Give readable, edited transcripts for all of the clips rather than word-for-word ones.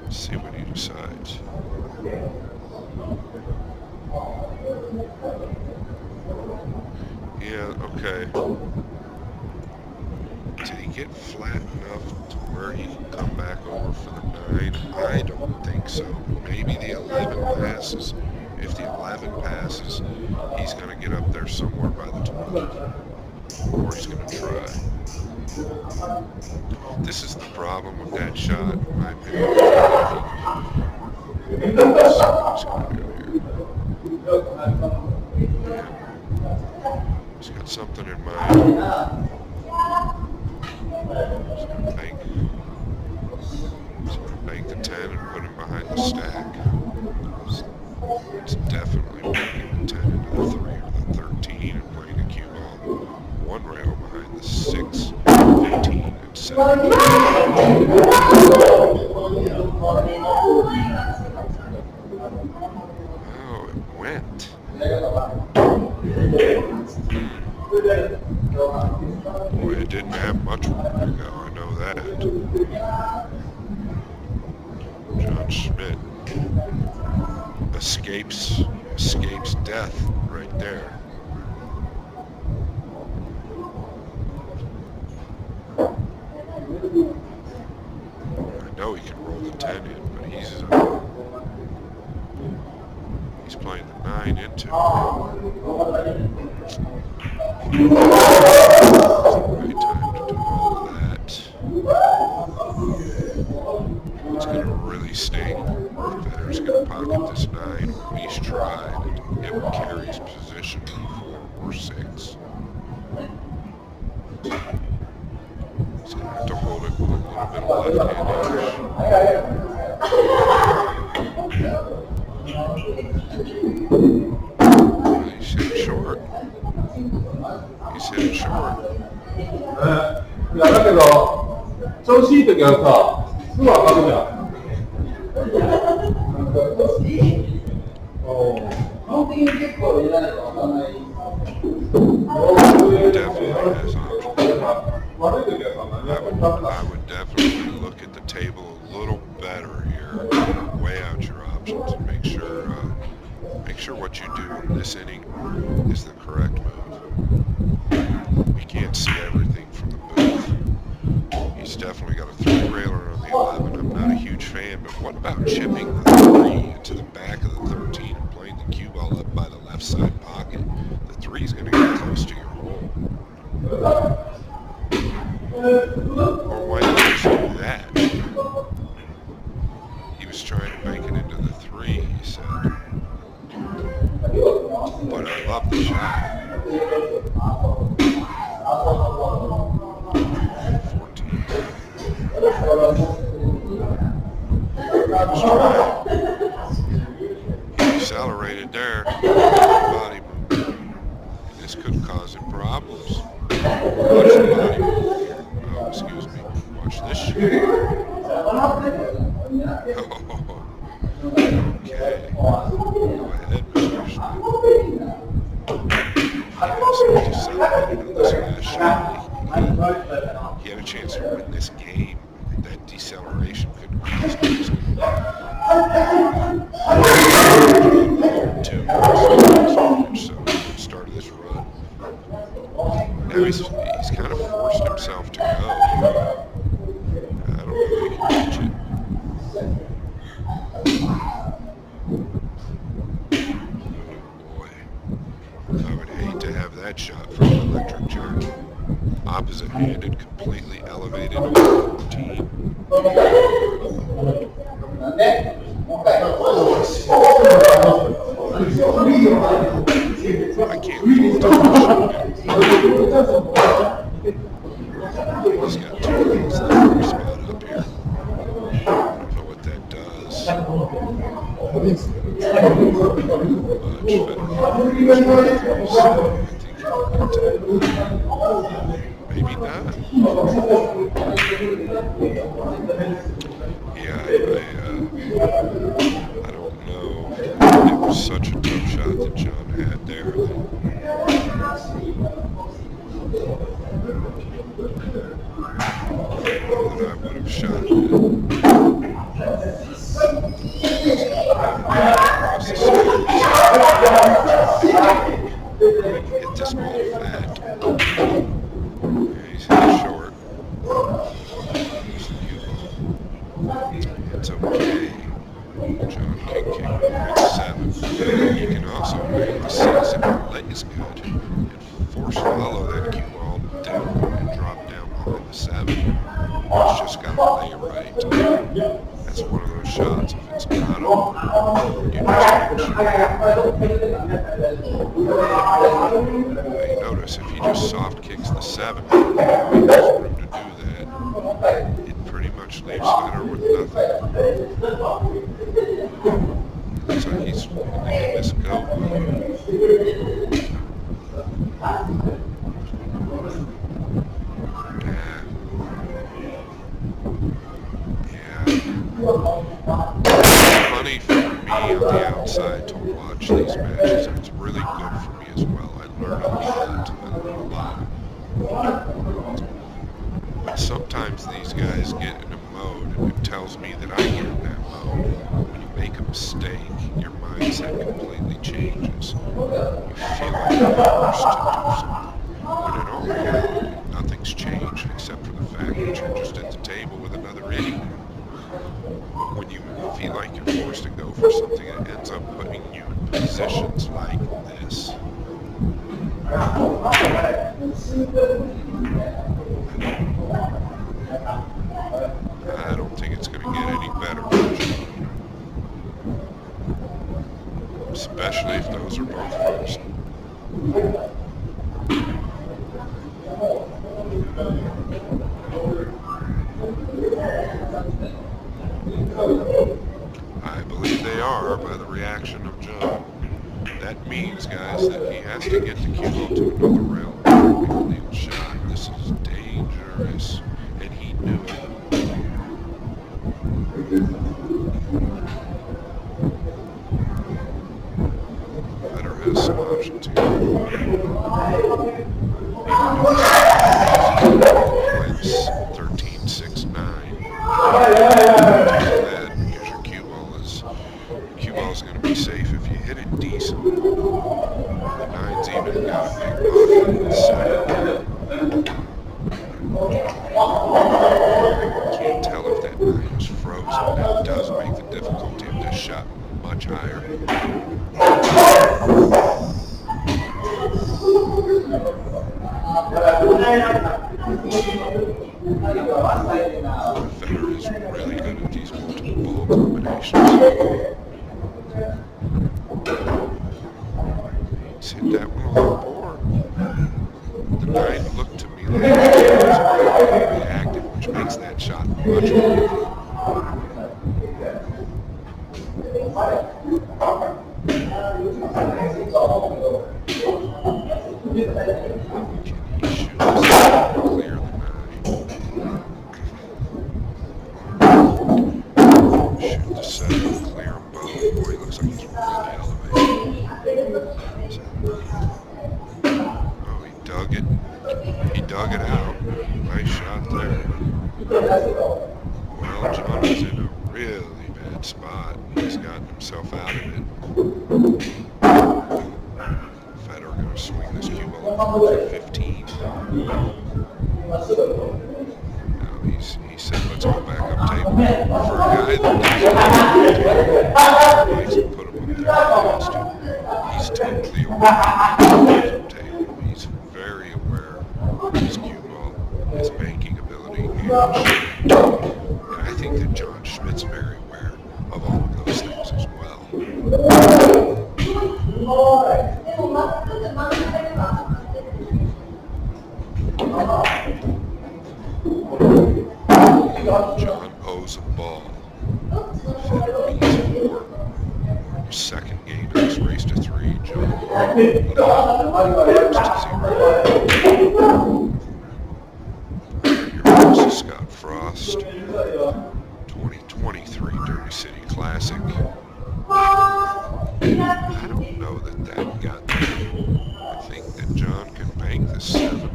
See what he decides. Yeah, okay. Did he get flat enough to where he can come back over for the 9? I don't think so. Maybe the 11 passes. If the 11 passes, he's going to get up there somewhere by the 20. Or he's going to try. This is the problem with that shot, in my opinion. Let's see what he's going to do here. He's got something in mind. He's going to bank the 10 and put him behind the stack. It's definitely making the 10 into the 3 or the 13 and playing the cue ball one rail behind the 6, 15, and 7. Oh, it went. Boy, it didn't have much room to go, I know that. John Schmidt escapes death right there. I know he can roll the 10 in, but he's playing the 9 into. Right time to do all of that. It's going to really sting if Federer's going to pocket this 9, or at least try to get what carries position for 4 or 6. He's going to have to hold it with a little bit of left-hand edge. He's hitting short. He's hitting short. いやだけど調子いい時はさすぐ上がるじゃん。本当に結構入れないとわからない。Definitely has options. I would definitely look at the table a little better here, weigh out your options, and make sure what you do in this inning is the correct move. You can't see everything from the booth. He's definitely got a 3-railer on the 11. I'm not a huge fan, but what about chipping the 3 into the back of the 13 and playing the cue ball up by the left side pocket? The 3 is going to get close to your hole. Or why not just do that? He was trying to make it into the 3, he said. But I love the shot. 14. He accelerated there. Body move. This could cause him problems. Watch the body move here. Oh, excuse me. Watch this shit. Oh, okay. Go ahead, Mr. Schmidt. He decelerated on this last shot. He had a chance to win this game. That deceleration could cost him. So start of this run. Now he's kind of forced himself to go. I don't know if he can reach it. Boy, I would hate to have that shot from an electric chair. Opposite-handed, completely elevated on 14. I can't fault him. He's got 2 balls in the first spot up here. I don't know what that does. Maybe not. Yeah, I don't know. It was such a tough shot that John had there. shot at it. Across the center. Hit this ball fat. He's hit it short. There's the cue ball. It's okay. John can kick with the 7. He can also make the 6 if your leg is good and force follow that cue ball down and drop down behind the 7. It's just got to lay right. That's one of those shots. If it's not over, you notice if he just soft kicks the 7, there's room to do that. It pretty much leaves Federer with nothing. Looks like he's letting this go. It's funny for me on the outside to watch these matches. It's really good for me as well. I learn a lot. But sometimes these guys get in a mode, and it tells me that I get in that mode. When you make a mistake, your mindset completely changes. You feel like you're forced to do something. When in all reality, nothing's changed except for the fact that you're just at the table with another idiot. When you feel like you're forced to go for something, it ends up putting you in positions like this. I don't think it's going to get any better, especially if those are both first. I believe they are by the reaction of John. That means, guys, that he has to get the cue ball to another rail. Make a legal shot. This is dangerous, and he knew it. Federer has some options here. Wins 13-6-9. Here's your cue ball. Cue ball is going to be safe if you hit it decent. The 9's even got a big body in the 7. Can't tell if that 9 is frozen. That does make the difficulty of this shot much higher. Federer is really good at these multiple ball combinations. He's hit that one on the board. The 9 looked to me like he was reactive, which makes that shot much more difficult. He dug it out. Nice shot there. Well, John is in a really bad spot. He's gotten himself out of it. Federer going to swing this cue ball to 15. Now he said, let's go back up table. For a guy that likes to put him up there fast, he's totally aware of the table. He's very aware of his cue ball, his banking ability, and I think that John Schmidt's very aware of all of those things as well. John owes a ball. Federer needs 4. Second game in this race to 3. John leads to 0. Your host is Scott Frost. 2023 Derby City Classic. I don't know that got there. I think that John can bank the 7.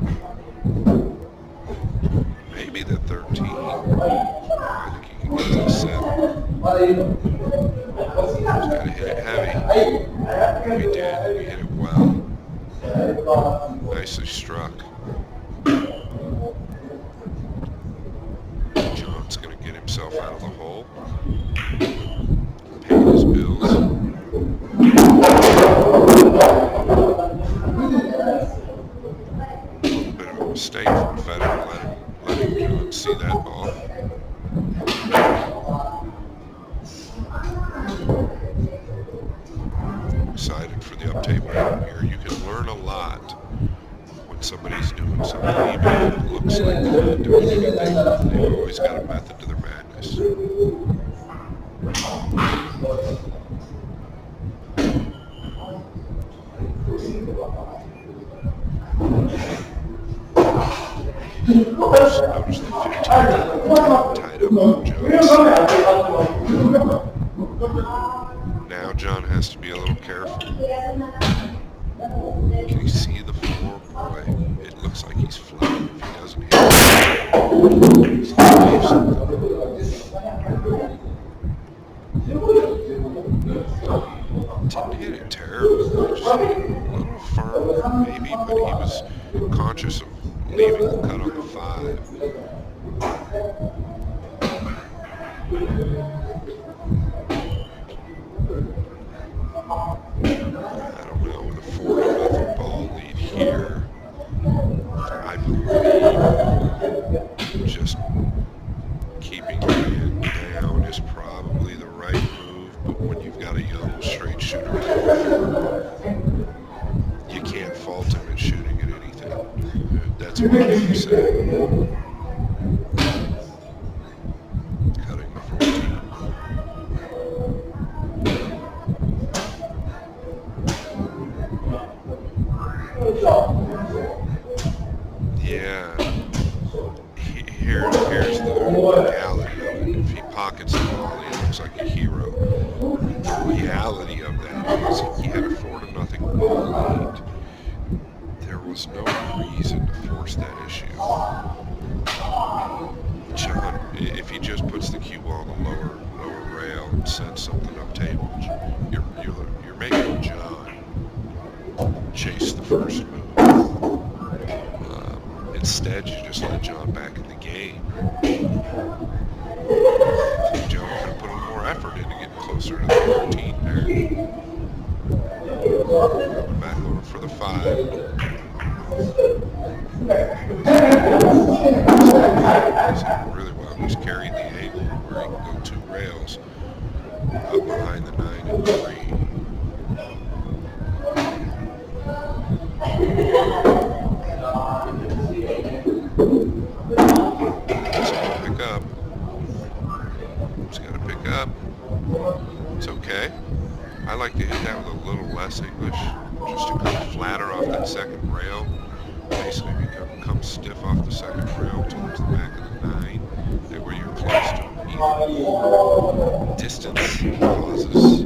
Maybe the 13. gotta hit it heavy. We did. We hit it well. Nicely struck. John's gonna get himself out of the hole. Pay his bills. A little bit of a mistake from Federer, letting John see that ball. Excited for the up-table game here. You can learn a lot when somebody's doing something, even if it looks like they're not doing anything. They've always got a method to their madness. Notice the 15 tied up on Jones. Now John has to be a little careful. Can you see the floor? Boy, it looks like he's flat. If he doesn't hit it, he's going to leave something. Didn't hit it terribly. Just a little firm, maybe, but he was conscious of leaving the cut on the 5. I don't know, with a 4-0 ball lead here, I believe just keeping the hand down is probably the right move, but when you've got a young straight shooter, you can't fault him at shooting at anything. That's what I'm saying. Cutting the 14. Yeah. Here's the reality of it. If he pockets the ball, he looks like a hero. The reality of that is he had a 4-0 ball lead. There was no reason to force that issue. John, if he just puts the cue ball on the lower rail and sets something up table, you're making John chase the first move. Instead, you just let John back in the game. John could have put a little more effort into getting closer to the 14 there. Back over for the 5. He's really well. He's carried the angle where he can go 2 rails up behind the 9 and 3. It's okay. I like to hit that with a little less English, just to come flatter off that second rail. Basically come stiff off the second rail towards the back of the 9, and where you're close to an even distance causes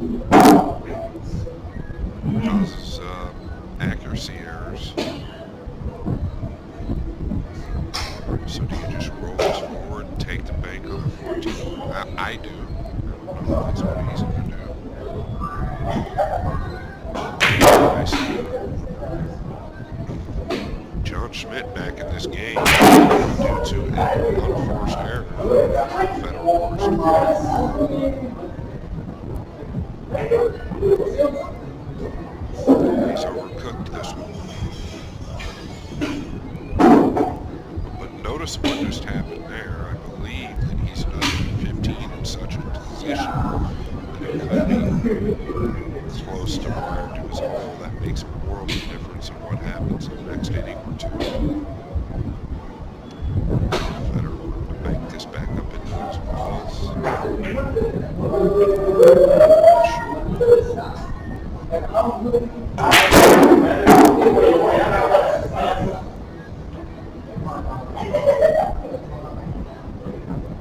accuracy errors. So do you just roll this forward and take the bank on the 14? I do. That's what he's going to do. Nice. John Schmidt back in this game due to an unforced error. Federal forced. He's overcooked this one. But notice what just happened there. I believe that he's done 15 in such a position that it could be close to prior to his hole. That makes a world of difference in what happens in the next inning or 2. Federer to bank this back up into those balls.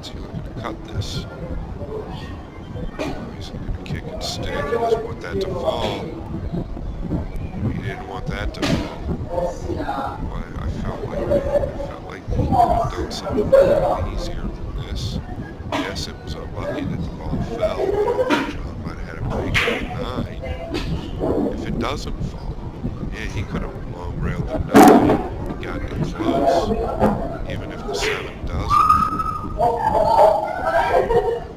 Is he looking to cut this? He's looking to kick and stick. He doesn't want that to fall. He didn't want that to fall. Boy, I felt like he could have done something a little easier than this. Yes, it was unlucky that the ball ball fell, then I think John might have had a break at the 9. If it doesn't fall, yeah, he could have long railed the 9 and gotten it close. Even if the 7 doesn't.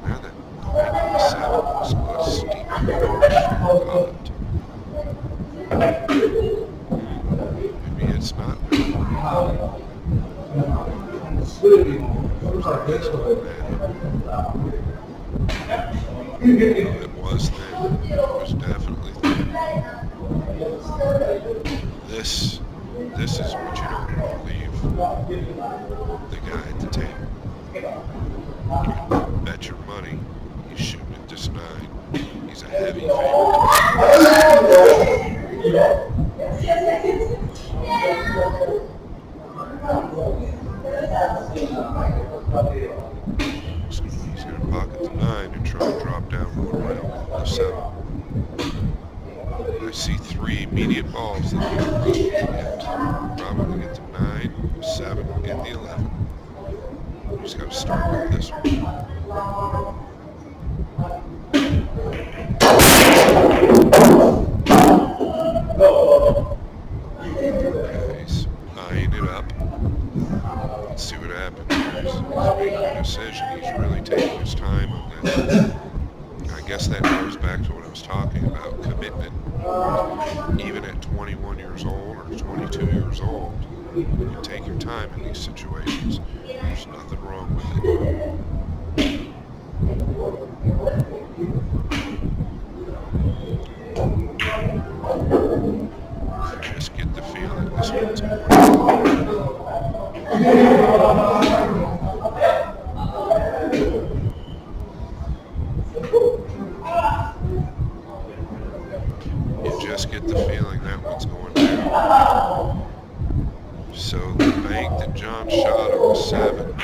Now that going to the 7 was a steep approach. Maybe it's not. It was thin. It was definitely thin. This is what you don't want to leave the guy at the table. You bet your money he's shooting at this 9. He's a heavy favorite. He's going to pocket the 9 and try and drop down one rail with the 7. I see 3 immediate balls that he'll probably get. Probably get the 9, the 7, and the 11. Just got to start with this one. Okay, he's eyeing it up. Let's see what happens here. He's making a decision. He's really taking his time on this. I guess that goes back to what I was talking about, commitment. Even at 21 years old or 22 years old, you take your time in these situations. There's nothing wrong with it. I just get the feeling this one's going. You just get the feeling that one's going down. So the bank that John shot on the 7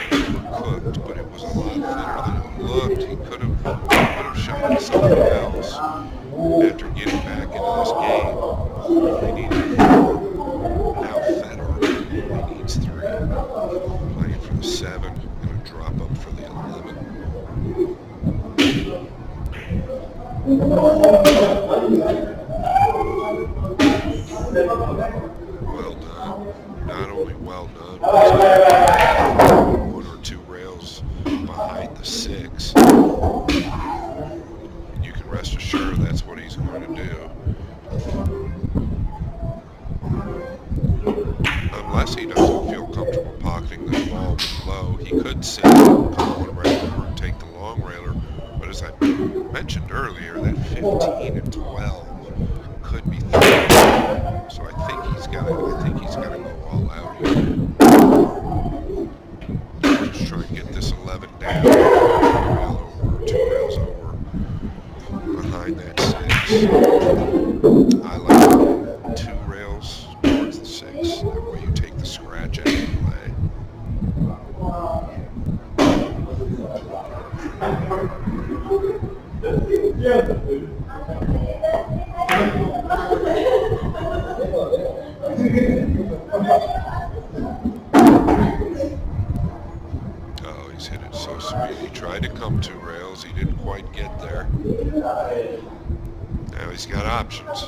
looked cooked, but it was a lot thinner than it looked. He could have shot something else after getting back into this game. He needed now Federer. He needs 3. Playing for the 7 and a drop up for the 11. Well done. Not only well done, but 1 or 2 rails behind the 6. And you can rest assured that's what he's going to do. Unless he doesn't feel comfortable pocketing the ball low, he could sit and come 1 rail over and take the long railer. But as I mentioned earlier, that 15 and 12 could be 3. So I think he's got to go all out here. Just try and get this 11 down, 1 rail over, 2 rails over, behind that 6. I like 2 rails towards the 6. That way you take the scratch out of the play. Oh, he's hit it so sweet. He tried to come 2 rails. He didn't quite get there. Now he's got options.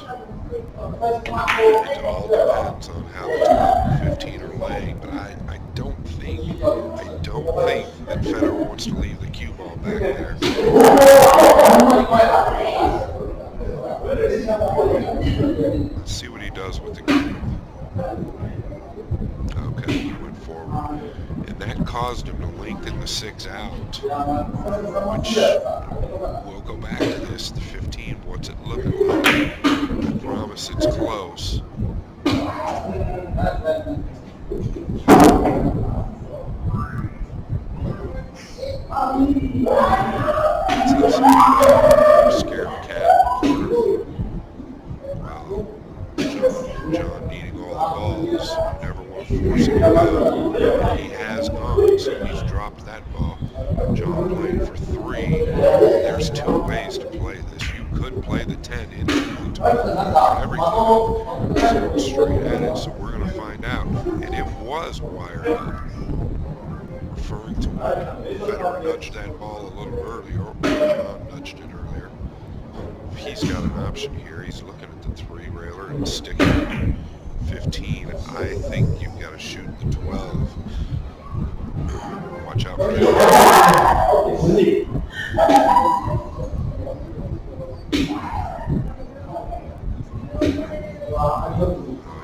It all depends on how the 12 and 15 are laying, but I don't think that Federer wants to leave the cue ball back there. Let's see what he does with the cue. Okay, he went forward. And that caused him to lengthen the 6 out, which we'll go back to this. The 15, what's it looking like? I promise it's close. Scared cat in the corner. Well, John needing all the balls. You never want to force him to go. He has gone, so he's dropped that ball. John playing for 3. There's 2 ways to play this. You could play the 10 into the 12 everything. It's going straight at it, so we're going to find out. And it was wired up referring to when Federer nudged that ball a little earlier, or John nudged it earlier. He's got an option here. He's looking at the 3-railer and sticking 15. I think you've got to shoot the 12. Watch out for that. Oh,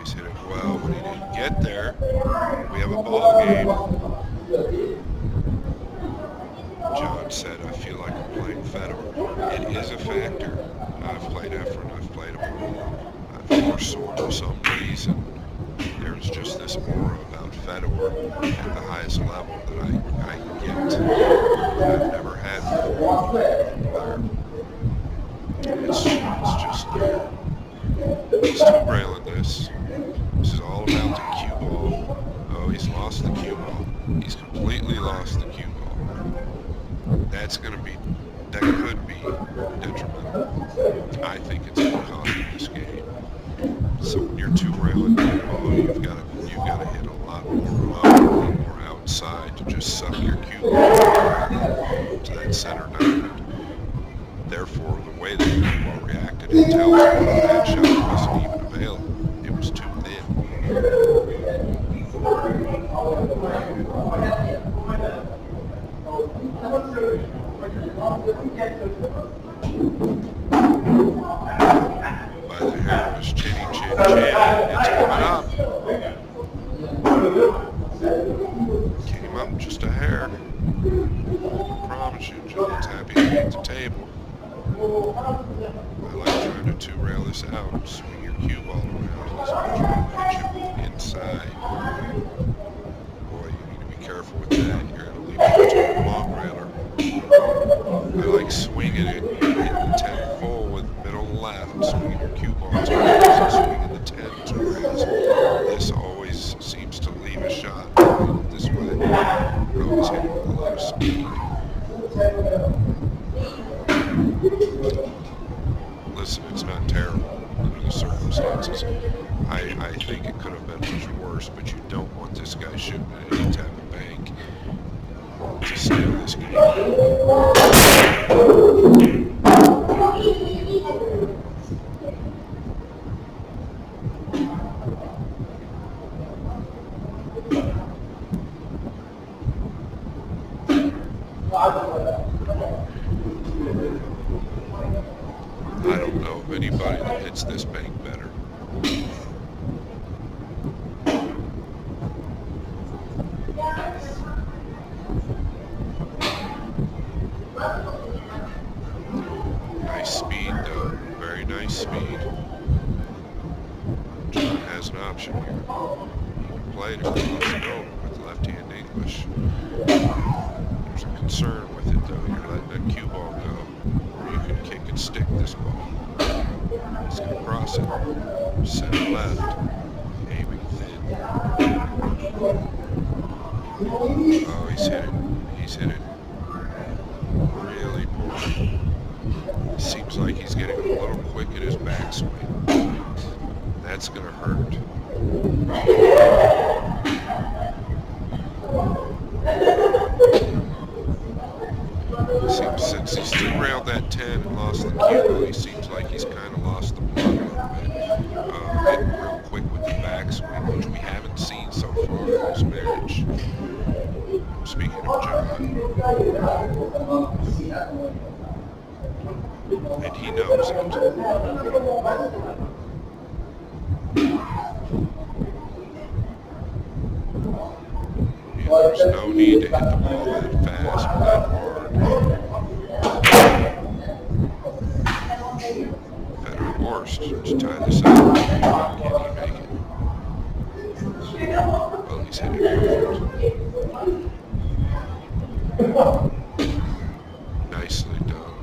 he's hit it well, but he didn't get there. We have a ball game. John said, I feel like I'm playing Federer. It is a factor. I've played Efren, I've played him. I've foresaw for some reason. There's just this aura about Federer at the highest level that I get. That I've never had before. It's just there. He's two-railing this. This is all about the cue ball. Oh, he's lost the cue ball. He's completely lost the cue ball. That could be detrimental. I think it's going to cost him this game. So when you're two-railing the ball, you've got to hit a lot more up, a lot more outside to just suck your cue ball to that center diamond. Therefore, the way the cue ball reacted, it tells me that shot wasn't even available. It was too thin. By the hair of his chinny chin chin, it's coming up. Came up just a hair. I promise you, John's happy to hit the table. I like trying to two-rail this out and swing your cue ball around. He's going to try to hit you inside. Boy, you need to be careful with that. You're going to leave it to a long railer. I like swinging it, hitting the 10 full with middle left, swinging your cue ball to and swinging the 10 to rails. This always seems to leave a shot this way. You're always hitting with a lot of speed. Listen, it's not terrible under the circumstances. I think it could have been much worse, but you don't want this guy shooting at any type of bank to steal this game. I don't know of anybody that hits this bank better. Nice speed though, very nice speed. John has an option here. He can play it if he wants to go with left-hand English. There's a concern with it though, you're letting that cue ball go. Or you can kick and stick this ball. He's going to cross it. Center left. Aiming thin. Oh, he's hit it. He's hit it really poor. Seems like he's getting a little quick at his backswing. That's going to hurt. Since he's two-railed that 10 and lost the cue ball, he seems like he's kind of lost the plug a little bit. Getting real quick with the backswing, which we haven't seen so far in this match. Speaking of John. And he knows it. Yeah, there's no need to hit the ball that fast or that hard. Better worst to tie this up. Can he make it? Well, he's hit it perfect. Nicely done.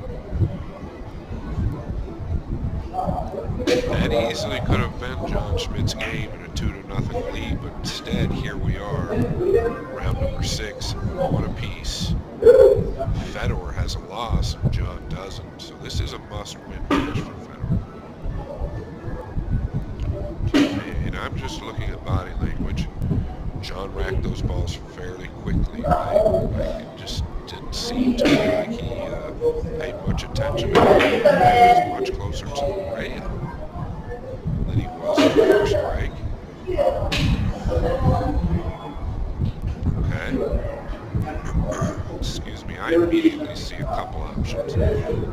That easily could have been John Schmidt's game in a 2-0 lead, but instead, here we are, round number 6, one apiece. Federer has a loss, and John doesn't, so this is a must-win match for Federer. And I'm just looking at body language. John racked those balls fairly quickly, right? Like it just didn't seem to me like he paid much attention to it. He was much closer to the rail than he was at first break. Okay. Excuse me, I immediately see a couple options.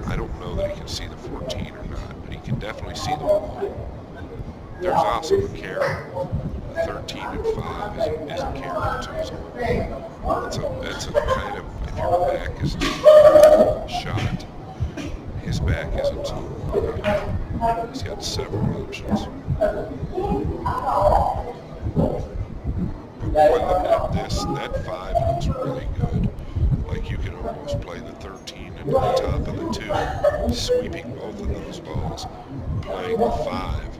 I don't know that he can see the 14 or not, but he can definitely see the 1. There's also a carry. 13 and 5 is a carry too. So that's a kind of, if your back isn't shot, his back isn't. He's got several options. Boy, looking at this, that 5 looks really good. Like you could almost play the 13 into the top of the 2, sweeping both of those balls, playing the 5,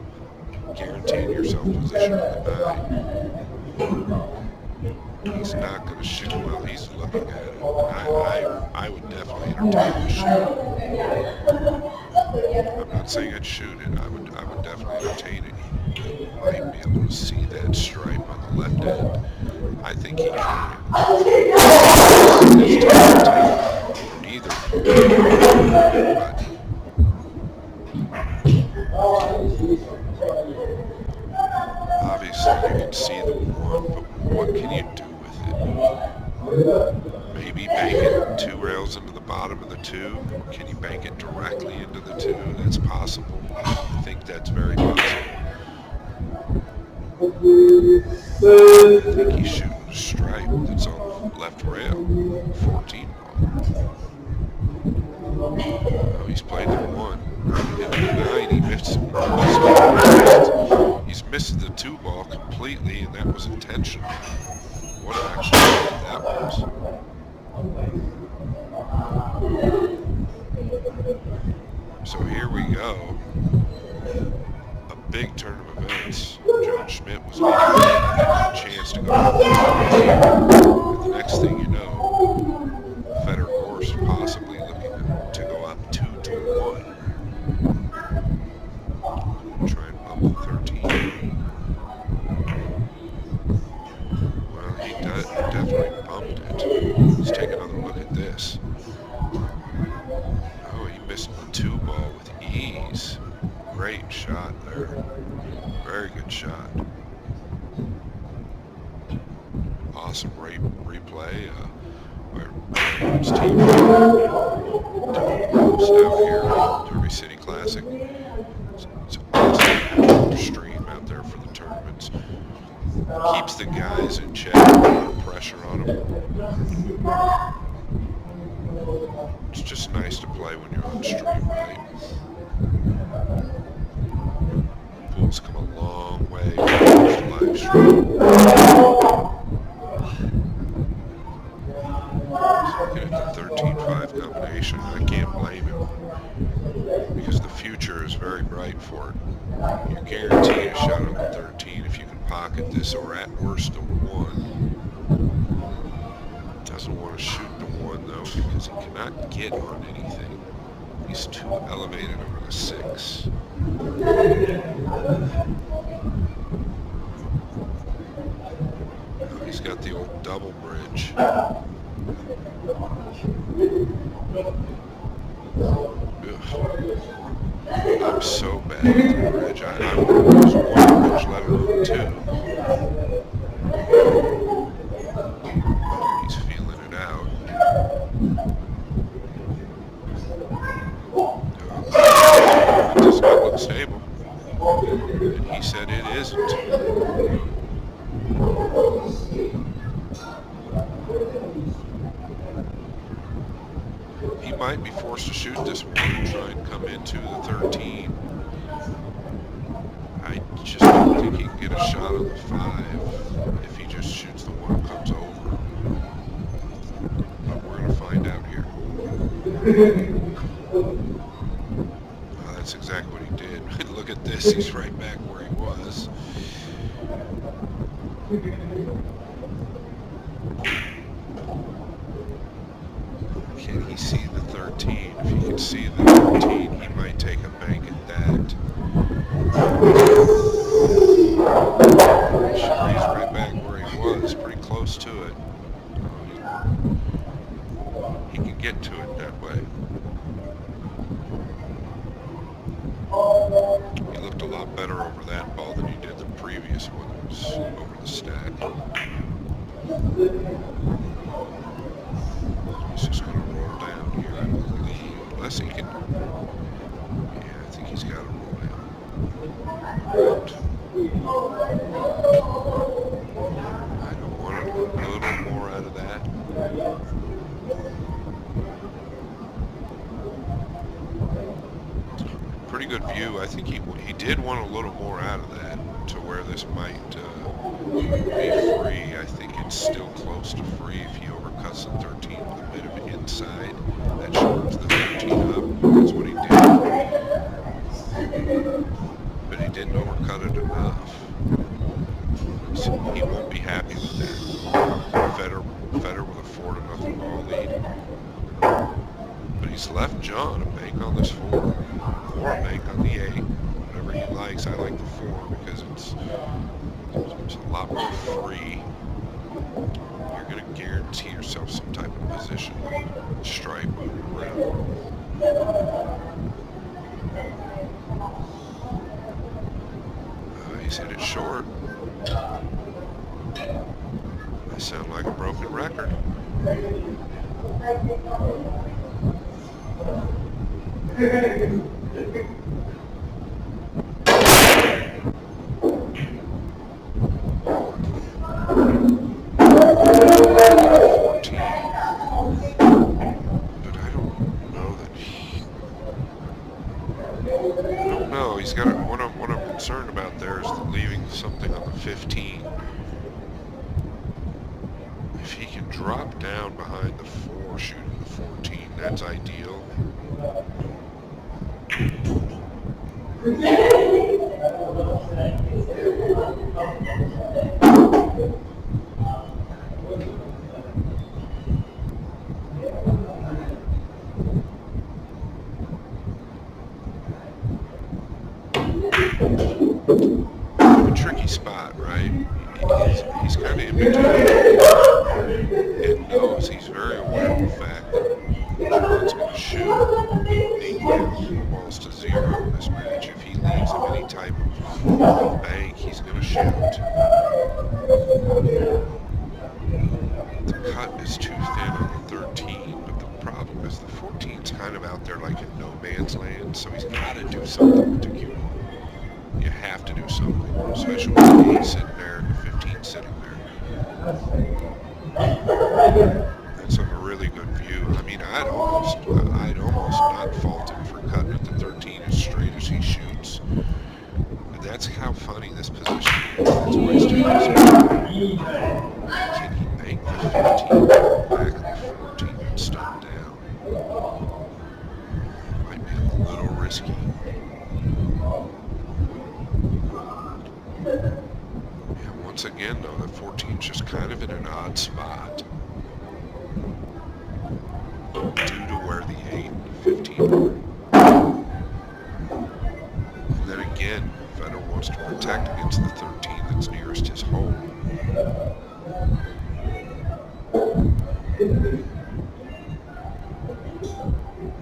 guaranteeing yourself position on the 9. He's not going to shoot while he's looking at it. I would definitely entertain the shoot. I'm not saying I'd shoot it. I would definitely entertain it. He might be able to see that stripe on the left end. I think he can. It's tough to take neither. But obviously you can see the 1, but what can you do with it? Maybe bank it 2 rails into the bottom of the 2. Can you bank it directly into the 2? That's possible. I think that's very possible. I think he's shooting a stripe that's on the left rail. 14 ball. Oh, he's played the 1. In the 9, he missed. He's missed the 2 ball completely, and that was intentional. What an action that was. So here we go. A big turn of events. John Schmidt was leading a chance to go up to 13. The next thing you know, Federer Horse possibly looking to go up 2-1. Try and bump the 13. Well, he definitely bumped it. Let's take another look at this. Oh, he missed the 2 ball with ease. Great shot there. Very good shot. Awesome replay. His team post out here at Derby City Classic. It's awesome stream out there for the tournaments. Keeps the guys in check, put pressure on them. It's just nice to play when you're on stream, right? Pool's come a long way from the live stream. Looking at the 13-5 combination, I can't blame him because the future is very bright for it. You're guaranteed a shot on the 13 if you can pocket this, or at worst the 1. Doesn't want to shoot the 1 though because he cannot get on anything. He's too elevated over the 6. Now he's got the old double bridge. I'm so bad at the bridge. I wouldn't use 1 bridge, let alone 2. He's feeling it out. It does not look stable. And he said it isn't. He might be forced to shoot this 1 and try and come into the 13. I just don't think he can get a shot on the 5 if he just shoots the 1 and comes over. But we're going to find out here. Oh, that's exactly what he did. Look at this, he's right back where he was. Can he see the 13? If he can see the 13, he might take a bank at that. Sure, he's right back where he was, pretty close to it. he can get to it that way. He looked a lot better over that ball than he did the previous one that was over the stack. He's just going to roll down here, I believe, unless he can. Yeah, I think he's got to roll down. Right. I don't want a little more out of that. Pretty good view. I think he did want a little more out of that to where this might be free. I think it's still close to free if he overcuts the 13 with a bit of inside. That shortens the 13 up. That's what he did. But he didn't overcut it enough. So he won't be happy with that. Federer with a 4-0 ball lead. But he's left John a bank on this 4. Or a bank on the 8, whatever he likes. I like the 4 because it's a lot more free. You're going to guarantee yourself some type of position stripe moving around. He's hit it short. I sound like a broken record. He's got what I'm concerned about there is leaving something on the 15. If he can drop down behind the 4 shooting the 14, that's ideal. A tricky spot, right? He's kind of in between and knows he's very aware of the fact that John's going to shoot 8 balls to 0 in this match. If he leaves him any type of bank, he's going to shoot. The cut is too thin on the 13, but the problem is the 14's kind of out there like in no man's land, so he's got to do something with the cue ball. You have to do something, especially with the 8 sitting there and the 15 sitting there. That's a really good view. I mean, I'd almost not fault him for cutting at the 13 as straight as he shoots. But that's how funny this position is. That's why he's doing this. Can he make the 15 back of the 14 and stun down? Might be a little risky. Yeah, once again, though, the 14's just kind of in an odd spot due to where the 8 and the 15 are. And then again, Federer wants to protect against the 13 that's nearest his hole.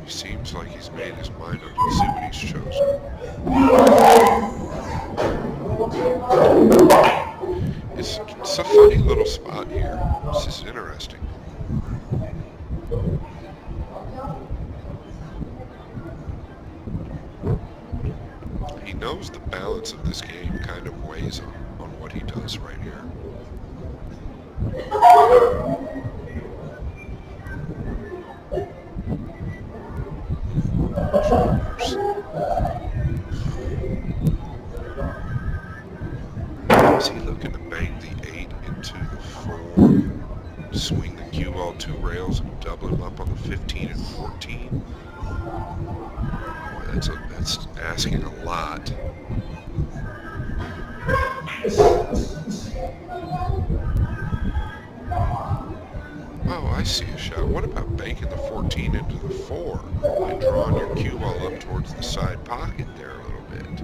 He seems like he's made his mind up. Let's see what he's chosen. It's a funny little spot here. This is interesting. He knows the balance of this game kind of weighs on what he does right here. Is he looking to bank the 8 into the 4, swing the cue ball 2 rails and double him up on the 15 and 14? Boy, that's asking a lot. Oh, I see a shot. What about banking the 14 into the 4 and drawing your cue ball up towards the side pocket there a little bit?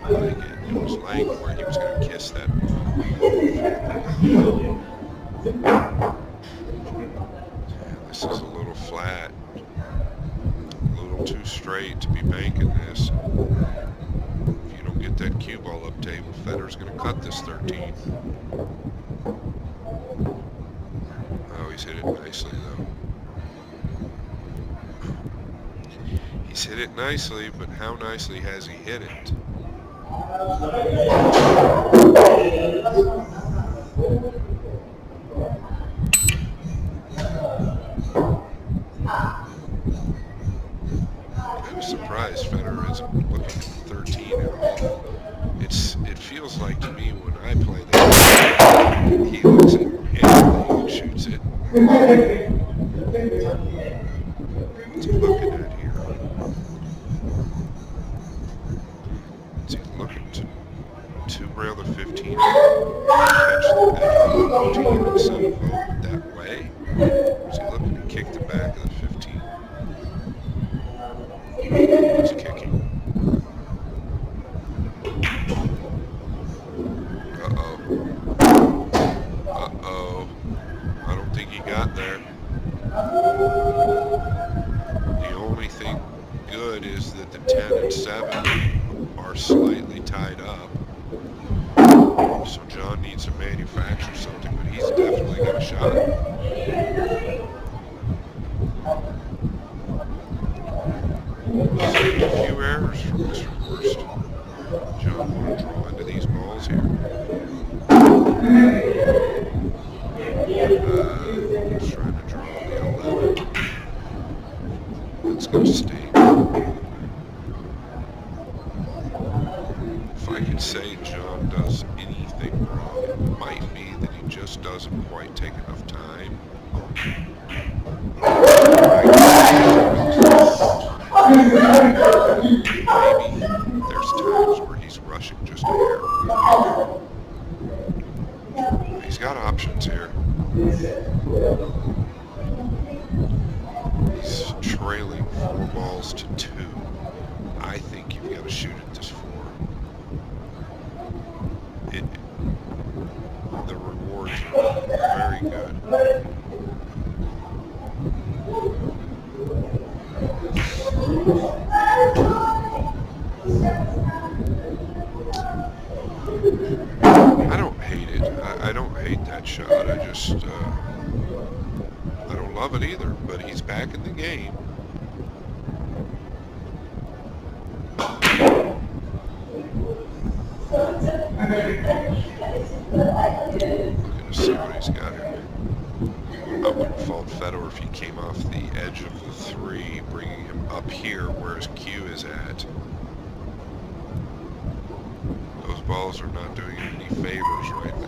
like it was laying where he was going to kiss that ball. And this is a little flat, a little too straight to be banking this. If you don't get that cue ball up table, Federer's going to cut this 13. Oh, he's hit it nicely though. He's hit it nicely, but how nicely has he hit it? I was surprised Federer isn't looking at 13 at all. It feels like to me when I play that, he looks at anything and shoots it. What's he looking at here? Is he looking to rail the 15 and catch the edge of the 14 and send a vote that way? Or is he looking to kick the back of the 15? He's kicking. Uh-oh. Uh-oh. I don't think he got there. The only thing good is that the 10 and 7 are slightly tied up. So John needs to manufacture something, but he's definitely got a shot. A few errors from Mr. Worst. John will draw into these balls here. He's trying to draw the 11. That's going to stay. If I could say John does anything wrong, it might be that he just doesn't quite take enough time. Maybe there's times where he's rushing just a hair. He's got options here. He's trailing 4 balls to 2. I think you've got to shoot at this 4. The rewards are very good. I don't hate it. I don't hate that shot. I just, I don't love it either, but he's back in the game. Looking to see what he's got here. I wouldn't fault Federer if he came off the edge of the 3, bringing him up here where his cue is at. Those balls are not doing him any favors right now.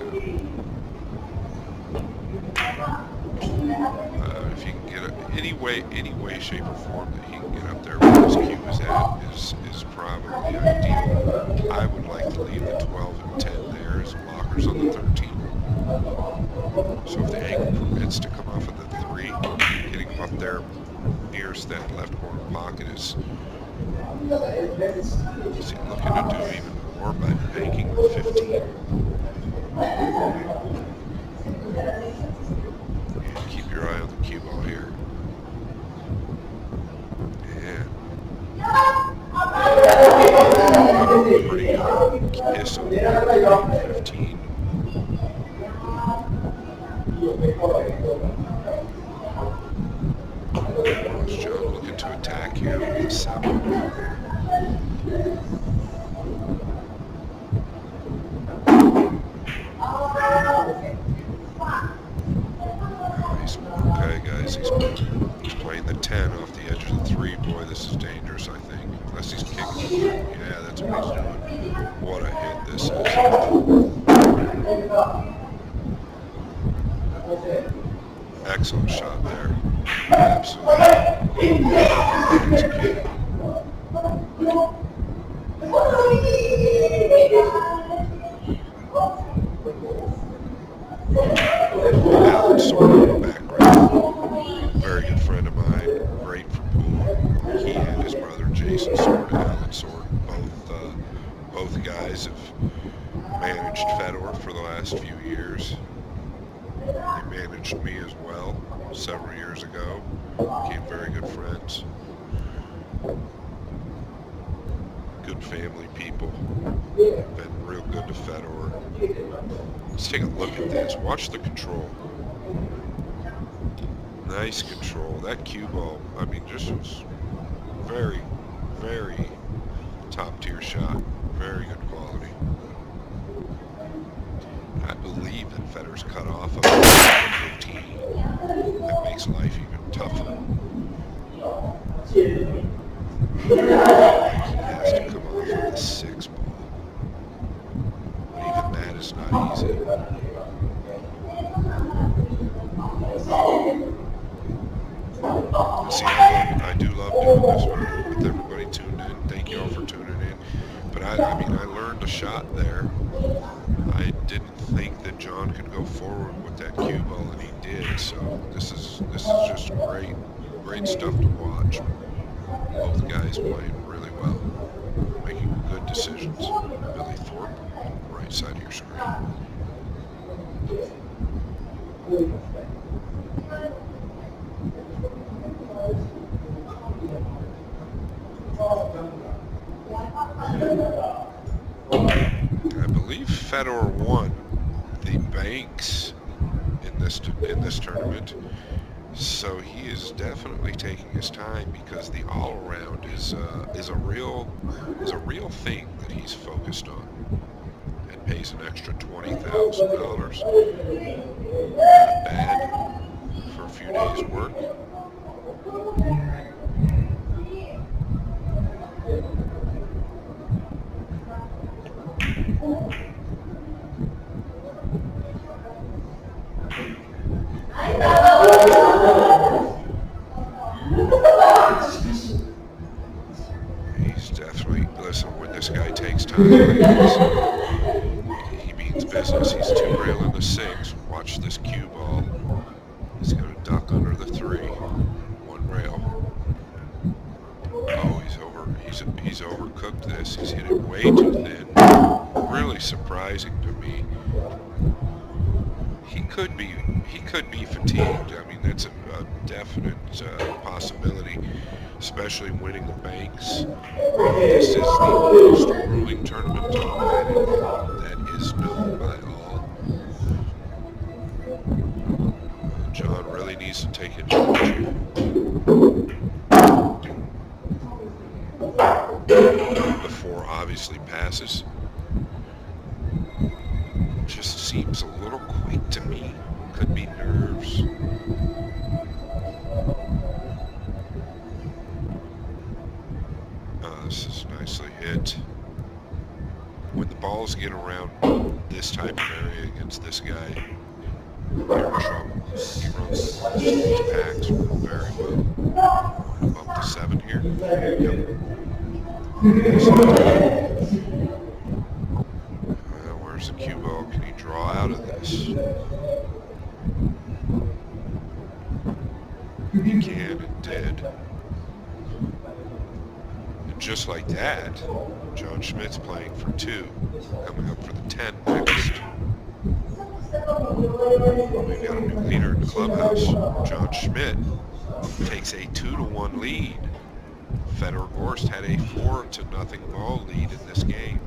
If he can get any way, shape, or form that he can get up there where his cue is at is probably ideal. I would like to leave the 12 and 10 there as blockers on the 13. So if the angle permits to come off of the 3, getting him up there nearest that left corner pocket is he looking to do even more by banking the 15. And keep your eye on the cue ball here. Pretty kiss on the 15. John looking to attack here with the 7. Okay, guys, he's playing the 10 off the edge of the 3. Boy, this is dangerous, I think. Unless he's kicking. Yeah, that's what he's doing. What a hit this is. Excellent shot there. Absolutely. Perfect executed. Alan Sword in the background. Very good friend of mine. Great for pool. He and his brother Jason Sword, Alan Sword, Both guys have managed Fedor for the last few years. They managed me as well several years ago. Became very good friends. Good family people. Been real good to Fedor. Let's take a look at this. Watch the control. Nice control. That cue ball, I mean, just was very, very top tier shot. Very good quality. I believe that Federer's cut off of 15. That makes life even tougher. He has to come off of the 6 ball. But even that is not easy. See, I do love doing this with everybody tuned in. Thank you all for tuning in. But I mean, I learned a shot there. I didn't think that John could go forward with that cue ball, and he did. So this is just great stuff to watch. Both guys playing really well, making good decisions. Billy Thorpe, right side of your screen. I believe Fedor won the banks in this tournament, so he is definitely taking his time because the all-around is a real thing that he's focused on. It pays an extra $20,000. Not bad for a few days' work. He's definitely, listen, when this guy takes time like this, he means business. He's 2 railing the 6. Watch this cue ball. He's going to duck under the 3. 1 rail. Oh, he's overcooked this. He's hit it way too thin. Really surprising to me. He could be fatigued. I mean, that's a definite possibility, especially winning the banks. This is the most grueling tournament that is known by all. John really needs to take it here. Before obviously passes. Just seems a little quick to me. Could be nerves. This is nicely hit. When the balls get around this type of area against this guy, you're in trouble. He runs these packs very well. Bump to 7 here. Yep. Where's the cue ball? Can he draw out of this? He can and did. And just like that, John Schmidt's playing for 2. Coming up for the 10 next. We've got a new leader in the clubhouse. John Schmidt takes a 2-1 lead. Fedor Gorst had a 4-0 ball lead in this game.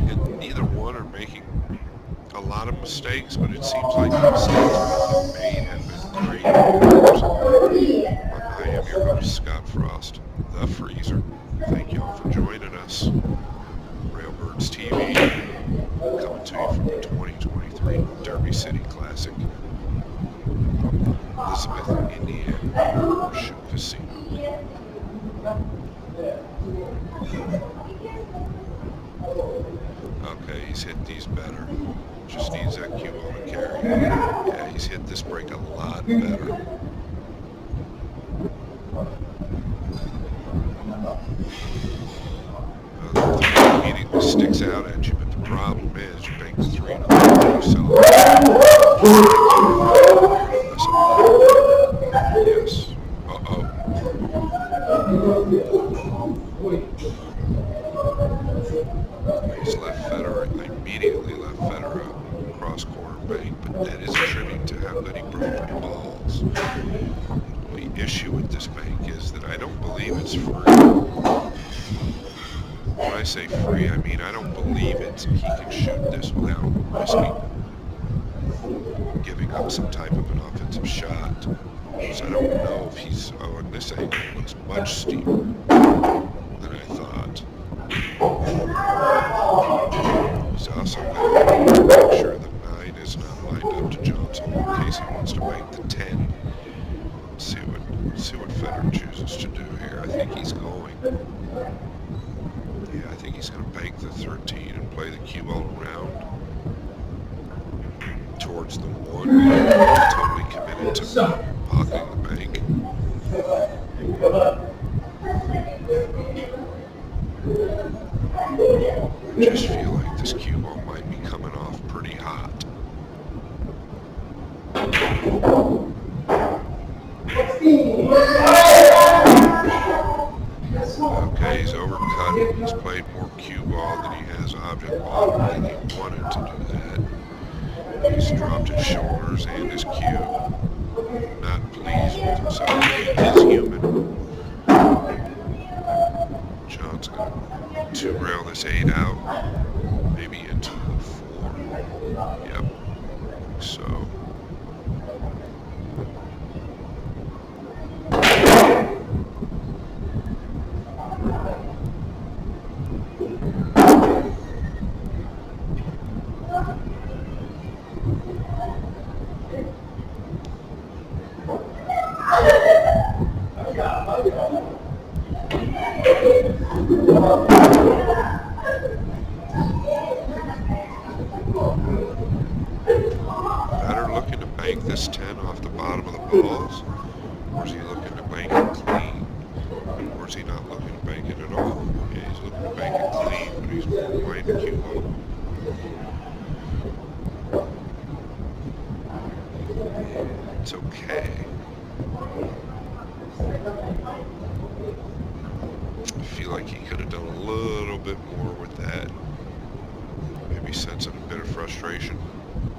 And neither one are making a lot of mistakes, but it seems like the mistakes that they've made have been great. I am your host, Scott Frost, the Freezer. Thank you all for joining us. Railbirds TV, coming to you from the 2023 Derby City Classic. Elizabeth, Indiana, Shoot Casino. Okay, he's hit these better. Just needs that cue ball to carry. Yeah, he's hit this break a lot better. The 3 immediately sticks out at you, but the problem is you bank the 3 and you sell it. Yes. Uh-oh. He's left Federer, immediately left Federer out cross corner bank, but that is a tribute to how good he broke the balls. The only issue with this bank is that I don't believe it's free. When I say free, I mean I don't believe he can shoot this without risking giving up some type of an offensive shot. So I don't know if he's, oh, and this angle looks much steeper than I thought. He's also got to make sure the 9 is not lined up to Johnson in case he wants to make the 10. See what Federer chooses to do here. I think he's going. Yeah, I think he's going to bank the 13 and play the cue ball around towards the 1. Totally committed to pocketing the bank. I just feel like this cue ball might be coming off pretty hot. Okay, he's overcut it. He's played more cue ball than he has object ball. I think he wanted to do that. He's dropped his shoulders and his cue. Not pleased with himself. He's human. John's going to 2-rail this 8 out. Maybe into the 4. Yep. So. Better looking to bank this 10 off the bottom of the balls, or is he looking to bank it clean? Or is he not looking to bank it at all? Yeah, he's looking to bank it clean, but he's playing the cue ball. It's okay. I feel like he could have done a little bit more with that. Maybe sensing a bit of frustration. Oh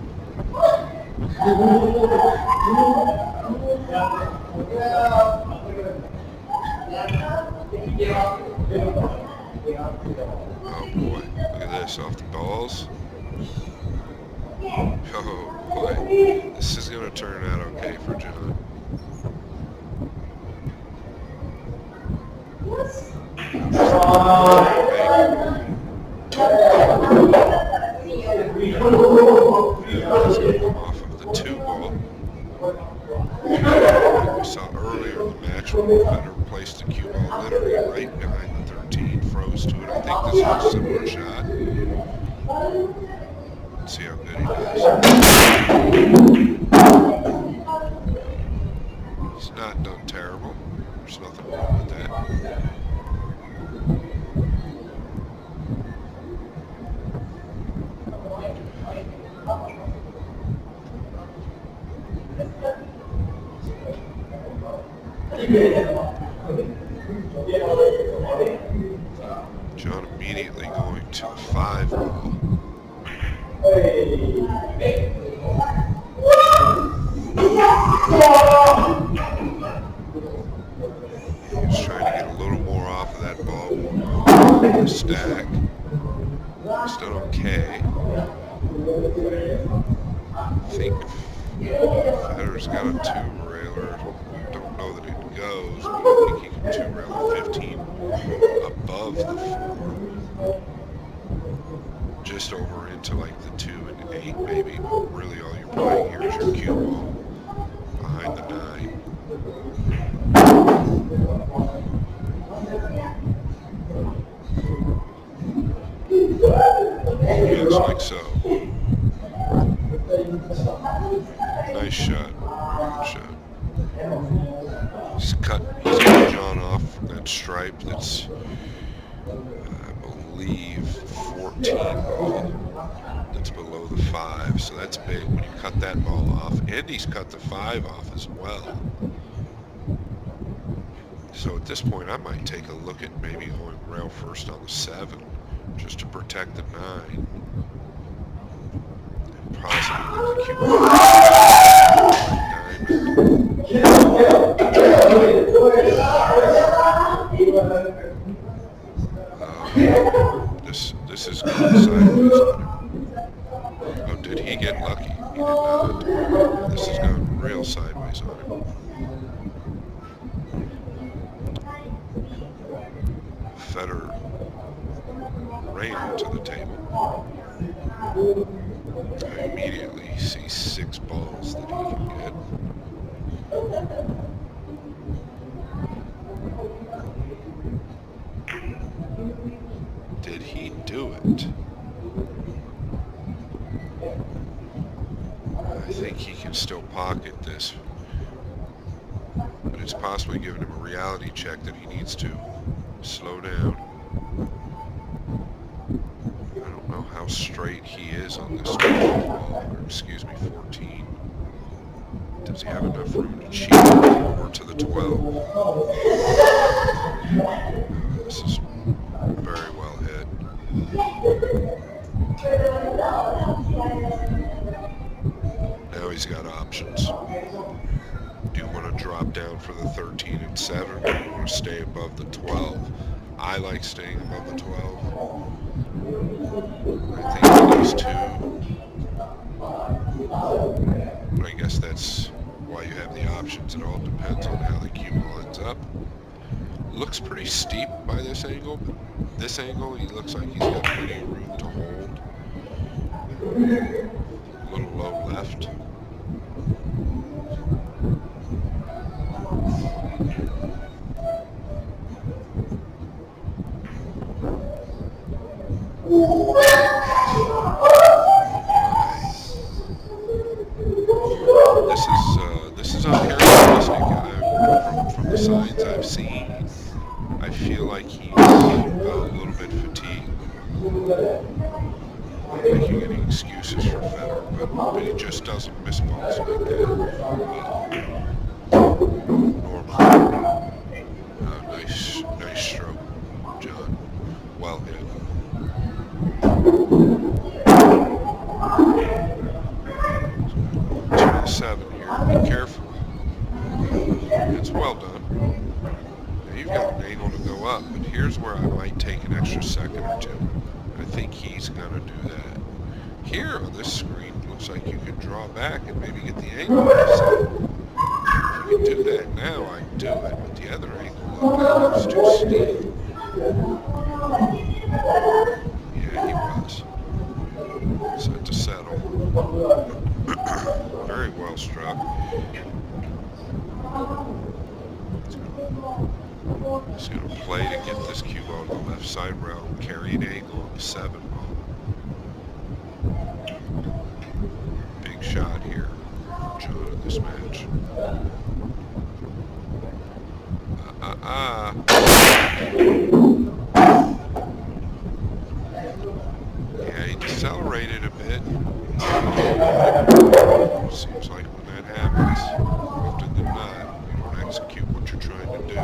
boy, look at this, off the balls. Oh boy, this is going to turn out okay for John. He's going to come off of the 2 ball. We saw earlier in the match when Federer placed the cue ball literally right behind the 13, froze to it. I think this is a similar shot. Let's see how good he does. He's not done terrible. There's nothing wrong with that. John immediately going to the 5 ball. He's trying to get a little more off of that ball. Stack. He's done okay. I think Federer's got a 2-railer. Don't know that it goes, but I think he can 2-rail a 15 above the 4. Just over into like the 2 and 8 maybe, but really all you're playing here is your cue ball behind the 9. Yes, like so. Nice shot. Good shot. He's cut John off from that stripe that's, I believe, 14 ball. That's below the 5, so that's big when you cut that ball off. And he's cut the 5 off as well. So at this point, I might take a look at maybe going rail first on the 7, just to protect the 9. And possibly the cue This is going sideways on him. Oh, did he get lucky? He did not. This is going real sideways on him. Federer ran to the table. I immediately see 6 balls that he can get. Did he do it? I think he can still pocket this, but it's possibly giving him a reality check that he needs to slow down. I don't know how straight he is on this 12 ball, or excuse me, 14. Does he have enough room to cheat or to the 12? This is very well hit. Now he's got options. Do you want to drop down for the 13 and 7, or do you want to stay above the 12? I like staying above the 12. I think these 2. But I guess that's why you have the options. It all depends on how the cue ball ends up. Looks pretty steep by this angle, but this angle he looks like he's got plenty of room to hold. A little low left. This is uncharacteristic. From the signs I've seen, I feel like he's a little bit fatigued. I'm not making any excuses for Federer, but he just doesn't miss balls like that. Normal. Nice stroke, John. Well hit. 2 to 7 here. Be careful. It's well done. Now you've got an angle to go up, but here's where I might take an extra second or 2. I think he's going to do that. Here on this screen, it looks like you can draw back and maybe get the angle. So if you can do that now, I'd do it. But the other angle up there is too steep. Yeah, he was. Set to settle. Very well struck. He's going to play to get this cue ball to the left side rail and carry an angle on the 7 ball. Big shot here from John in this match. Yeah, he decelerated a bit. Seems like when that happens, often than not, you don't execute what you're trying to do.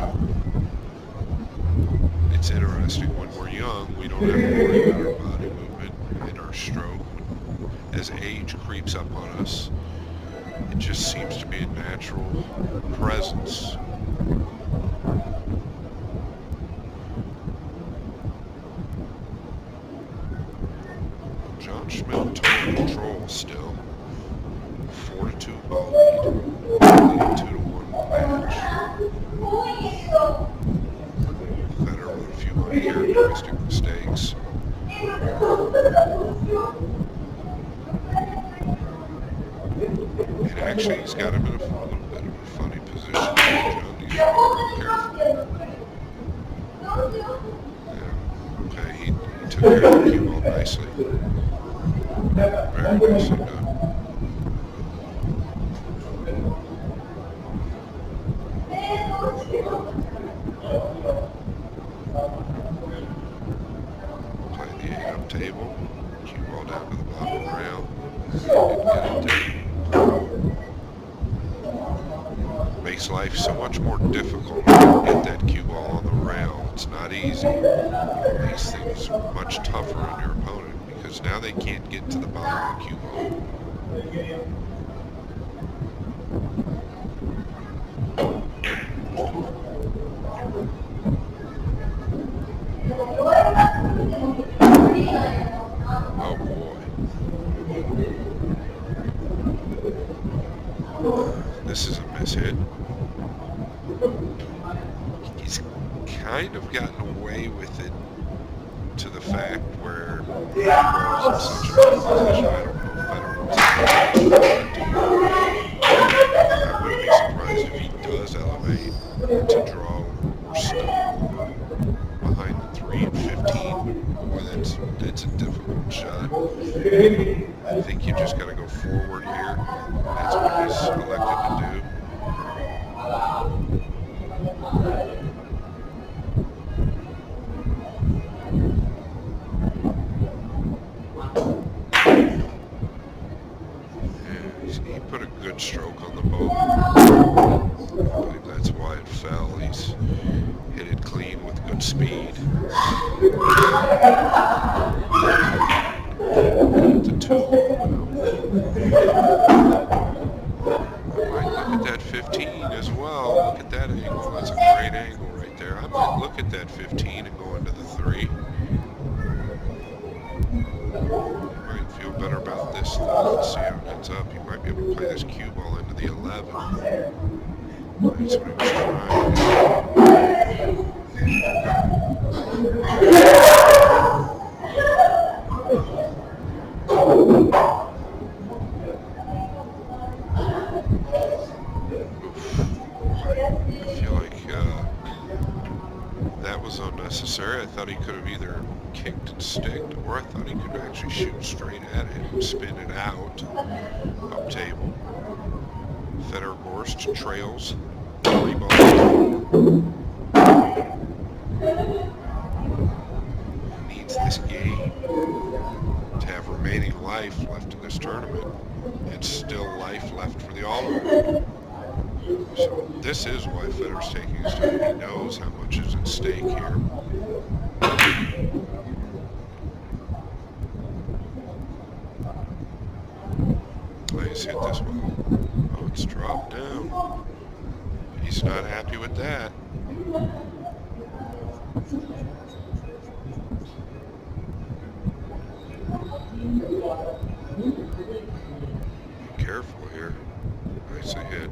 It's interesting, when we're young, we don't have to worry about our body movement and our stroke. As age creeps up on us, it just seems to be a natural presence. John Schmidt, total control still. 4-2 ball lead. Leading 2-1 match. Federer with a few uncharacteristic mistakes. And actually, he's got him in a little bit of a funny position. John needs to be careful. Yeah. Okay, he took care of the cue ball nicely. Very nicely done. Play the 8 up table. Cue ball down to the bottom rail. Didn't get it down. makes life so much more difficult to get that cue ball on the rail. It's not easy. It makes things much tougher on your opponent because now they can't get to the bottom of the cue ball. Oh boy. This is a mishit. He's kind of gotten away with it to the fact where he was in such a good position. I don't know if Federer was I wouldn't be surprised if he does elevate to draw or stop over behind the 3 and 15. Boy, that's a difficult shot. I think you just got to go forward here. That's what he's elected to do. He put a good stroke on the boat. I believe that's why it fell. He's hit it clean with good speed. It's a 2. I might look at that 15 as well. Look at that angle. That's a great angle right there. I might look at that 15 and go into the 3. Feel better about this stuff. Let's see how it ends up. He might be able to play this cue ball into the 11. That's what he was I feel like that was unnecessary. I thought he could have either kicked and sticked, or I thought he could actually shoot straight at it and spin it out up table. Federer trails 3 balls. Needs this game to have remaining life left in this tournament, and still life left for the all-around. So this is why Federer's taking his time. He knows how much is at stake here. Please hit this one. Oh, it's dropped down. He's not happy with that. Be careful here. Nice hit.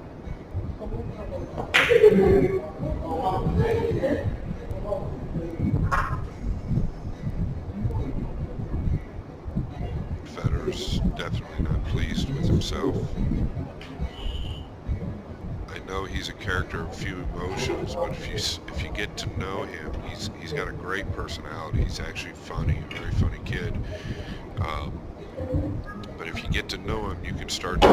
Federer's definitely not pleased with himself. I know he's a character of few emotions, but if you get to know him, he's got a great personality. He's actually funny, a very funny kid. But if you get to know him, you can start to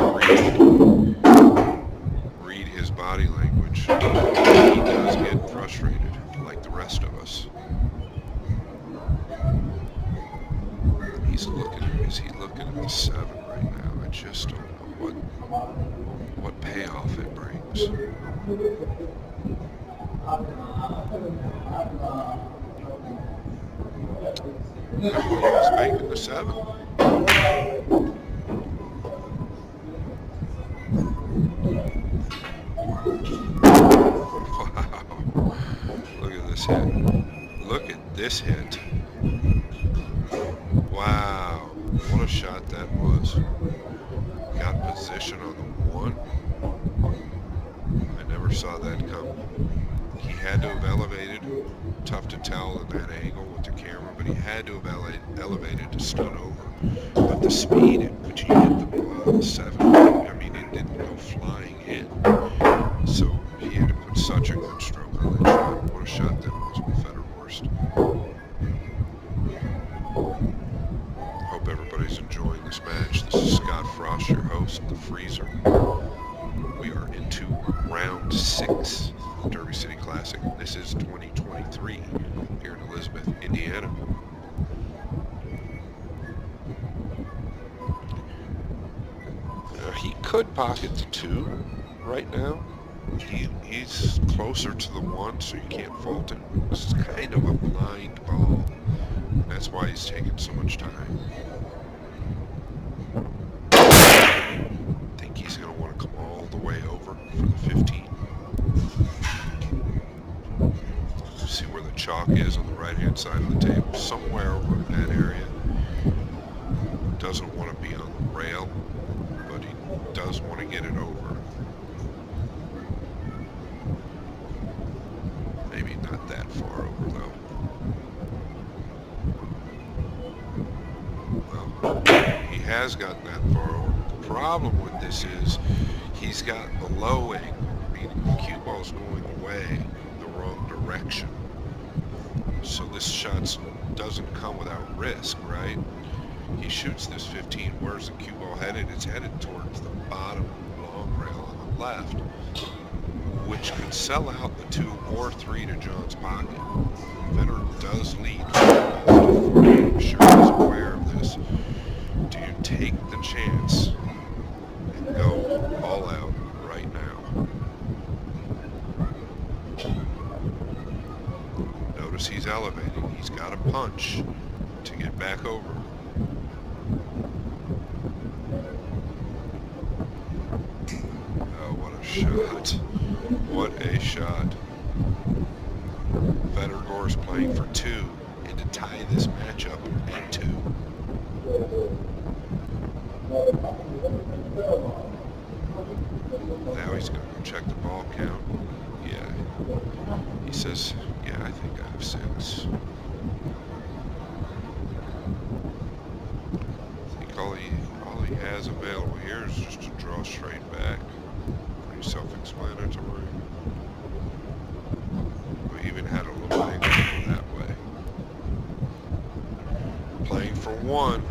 read his body language. He does get frustrated, like the rest of us. Is he looking at the 7 right now? I just don't know what payoff it brings. No, he was making the 7. Wow. Look at this hit. Look at this hit. Wow. What a shot that was. Got position on the 1. I never saw that come. He had to have elevated. Tough to tell in that angle with the camera, but he had to have elevated to stun over. But the speed at which he hit the 7, I mean, it didn't go flying in. So he had to put such a good stroke on that shot. What a shot that was with Federer. Hope everybody's enjoying this match. This is Scott Frost, your host, the Freezer. We are into round 6 of Derby City Classic. This is 2023 here in Elizabeth, Indiana. He could pocket the 2 right now. He's closer to the one, so you can't fault him. This is kind of a blind ball. That's why he's taking so much time. I think he's going to want to come all the way over for the 15. See where the chalk is on the right-hand side of the table. Somewhere over in that area. Doesn't want to be on the rail, but he does want to get it over. Maybe not that far over, though. Well, he has gotten that far over. The problem with this is he's got the low angle, meaning the cue ball's going away the wrong direction. So this shot doesn't come without risk, right? He shoots this 15. Where's the cue ball headed? It's headed towards the bottom long rail on the left, which could sell out the 2 or 3 to John's pocket. Federer does lead. I'm sure he's aware of this. Do you take the chance and go all out right now? Notice he's elevating. He's got a punch to get back over. Oh, what a shot. What a shot. Federer's playing for 2 and to tie this matchup at 2. Now he's going to go check the ball count. Yeah. He says, yeah, I think I have 6. I think all he has available here is just to draw straight back. Pretty self-explanatory. We even had a little angle that way. Playing for 1.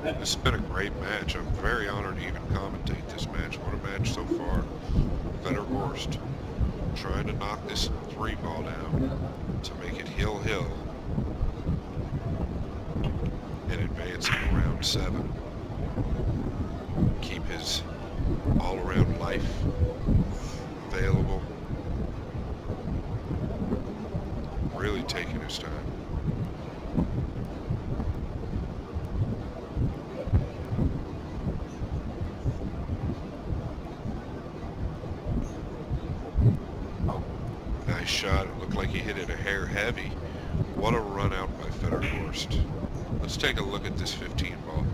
This has been a great match. I'm very honored to even commentate this match. What a match so far. Federer trying to knock this 3 ball down to make it hill-hill and advancing to round 7. Keep his all-around life available. Really taking his time. Nice shot. It looked like he hit it a hair heavy. What a run out by Federer. Let's take a look at this 15 ball.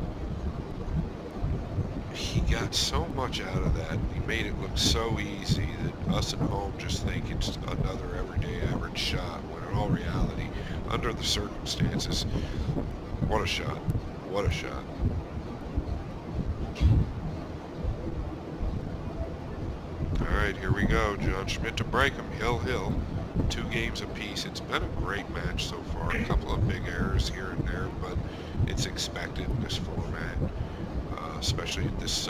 He got so much out of that. He made it look so easy that us at home just think it's another everyday average shot, when in all reality, under the circumstances, what a shot. What a shot. Alright, here we go. John Schmidt to break him. Hill. 2 games apiece. It's been a great match so far. A couple of big errors here and there, but it's expected in this format, especially at this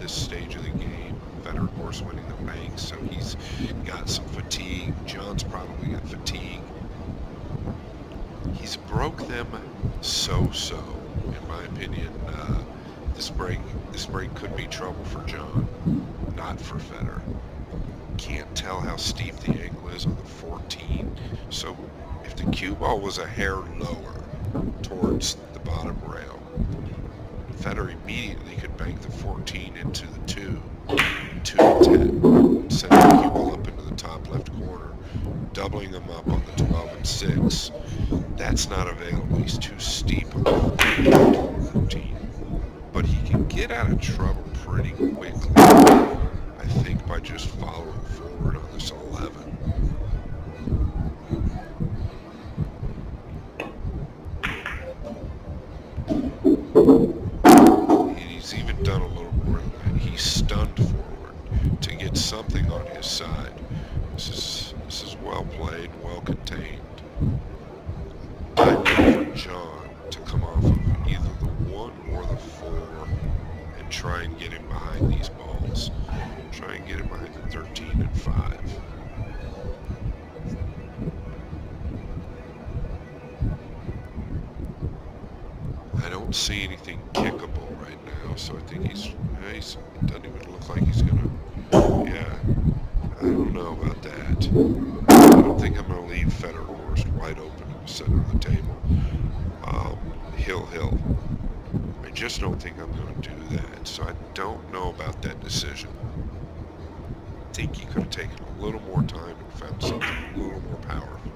stage of the game. Federer, of course, winning the bank, so he's got some fatigue. John's probably got fatigue. He's broke them so-so, in my opinion. This break could be trouble for John, not for Federer. Can't tell how steep the angle is on the 14. So if the cue ball was a hair lower towards the bottom rail, Federer immediately could bank the 14 into the 2 to 10, send the cue ball up into the top left corner, doubling them up on the 12 and 6. That's not available. He's too steep on the 14. But he can get out of trouble pretty quickly, I think, by just following forward on this 11. And he's even done a little more than that. He's stunned forward to get something on his side. This is well played, well contained. I look for John to come off of either the 1 or the 4 and try and get him behind these balls. Try and get him behind the 13 and 5. I don't see anything kickable right now. so I think he's doesn't even look like he's gonna. Yeah, I don't know about that. I don't think I'm gonna leave Federhorst wide open in the center of the table. Hill. I just don't think I'm gonna do that. So I don't know about that decision. I think he could have taken a little more time and found something a little more powerful.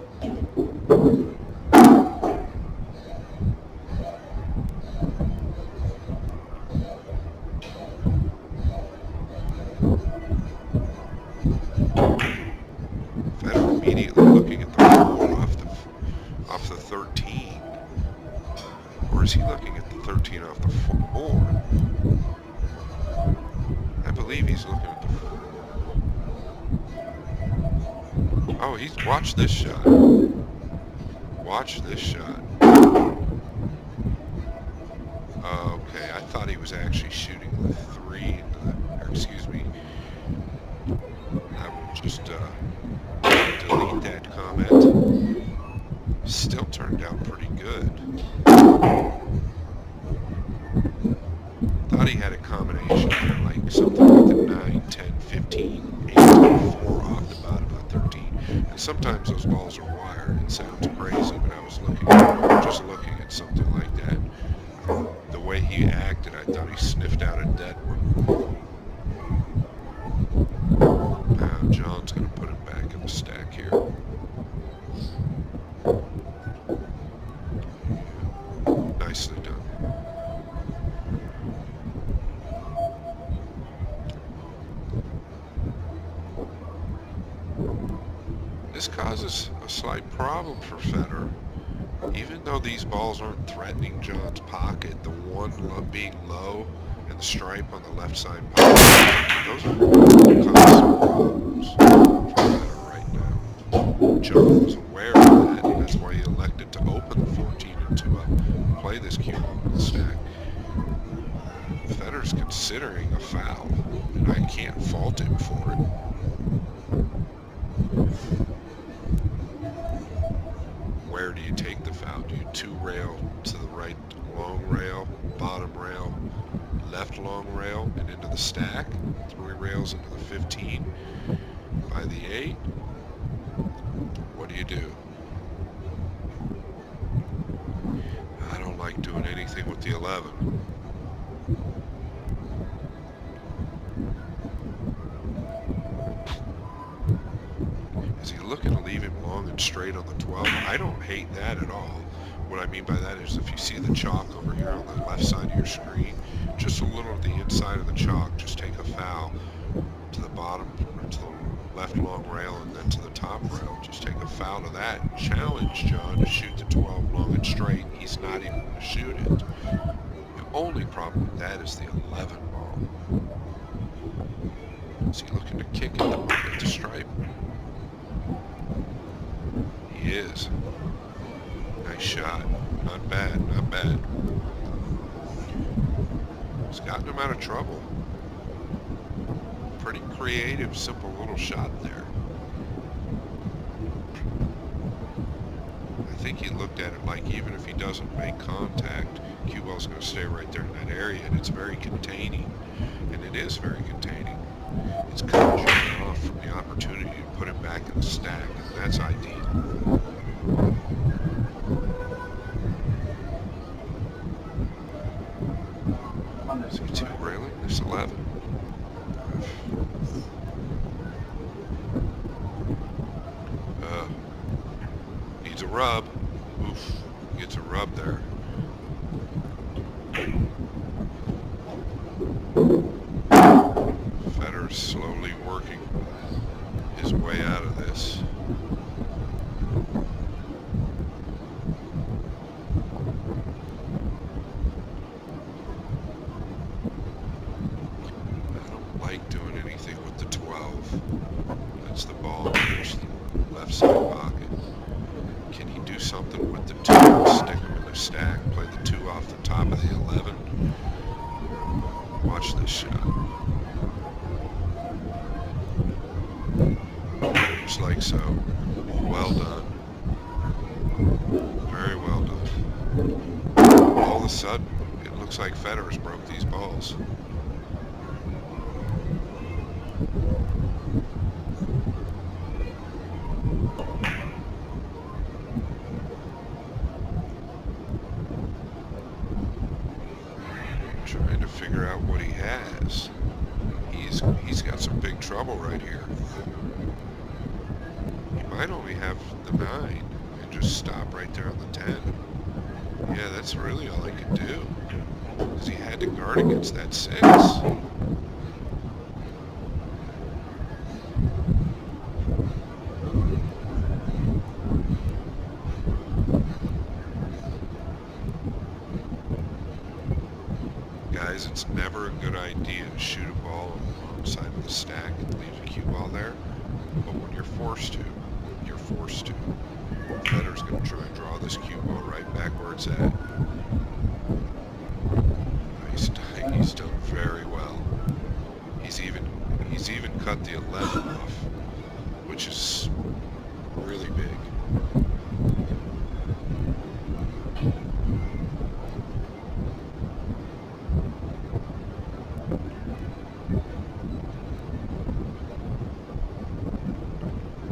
Federer immediately looking at the 4 off the 13. Or is he looking at the 13 off the 4? I believe he's looking at the 4. Oh, watch this shot. Watch this shot. Okay, I thought he was actually shooting the 3 into the, or excuse me. I will just delete that comment. Still turned out pretty good. Thought he had a combination there, like something like the 9, 10, 15, 8, 4 off the bottom of the 13. And sometimes those balls are wired. It sounds crazy, but I was just looking at something like that. The way he acted, I thought he sniffed out a dead one. Now John's going to put it back in the stack here. Nicely done. This causes a slight problem for Federer. Even though these balls aren't threatening John's pocket, the one being low and the stripe on the left side pocket, those are causing problems for Federer right now. John was aware of that, and that's why he elected to open the 14 and 2 up and play this cue on the stack. Federer's considering a foul, and I can't fault him for it. Where do you take the foul? Do you 2 rail to the right long rail, bottom rail, left long rail, and into the stack? 3 rails into the 15 by the 8? What do you do? I don't like doing anything with the 11. Is he looking to leave him long and straight on the 12? I don't hate that at all. What I mean by that is if you see the chalk over here on the left side of your screen, just a little to the inside of the chalk, just take a foul to the bottom, or to the left long rail, and then to the top rail. Just take a foul to that. Challenge John to shoot the 12 long and straight. He's not even going to shoot it. The only problem with that is the 11 ball. Is he looking to kick it at the stripe? He is. Nice shot. Not bad, not bad. He's gotten him out of trouble. Pretty creative, simple little shot there. I think he looked at it like even if he doesn't make contact, cue ball's going to stay right there in that area, and it's very containing. And it is very containing. It's cutting John off from the opportunity to put him back in the stack, and that's ideal. Is he 2 railing? It's 11. Needs a rub. Oof. Gets a rub there. Federer's slowly working his way out of this. I don't like doing anything with the 12. That's the ball. There's the left side pocket. Can he do something with the 2? Stick him in the stack, play the 2 off the top of the 11. Watch this shot. Just like so. Well done. Very well done. All of a sudden, it looks looks like Federer's broke these balls. Trying to figure out what he has. He's got some big trouble right here. He might only have the 9 and just stop right there on the 10. Yeah, that's really all he could do, because he had to guard against that 6. Guys, it's never a good idea to shoot a ball on the wrong side of the stack and leave a cue ball there, but when you're forced to, you're forced to. Federer's going to try and draw this cue ball right back where it's at. He's done very well. He's even cut the 11 off, which is really big.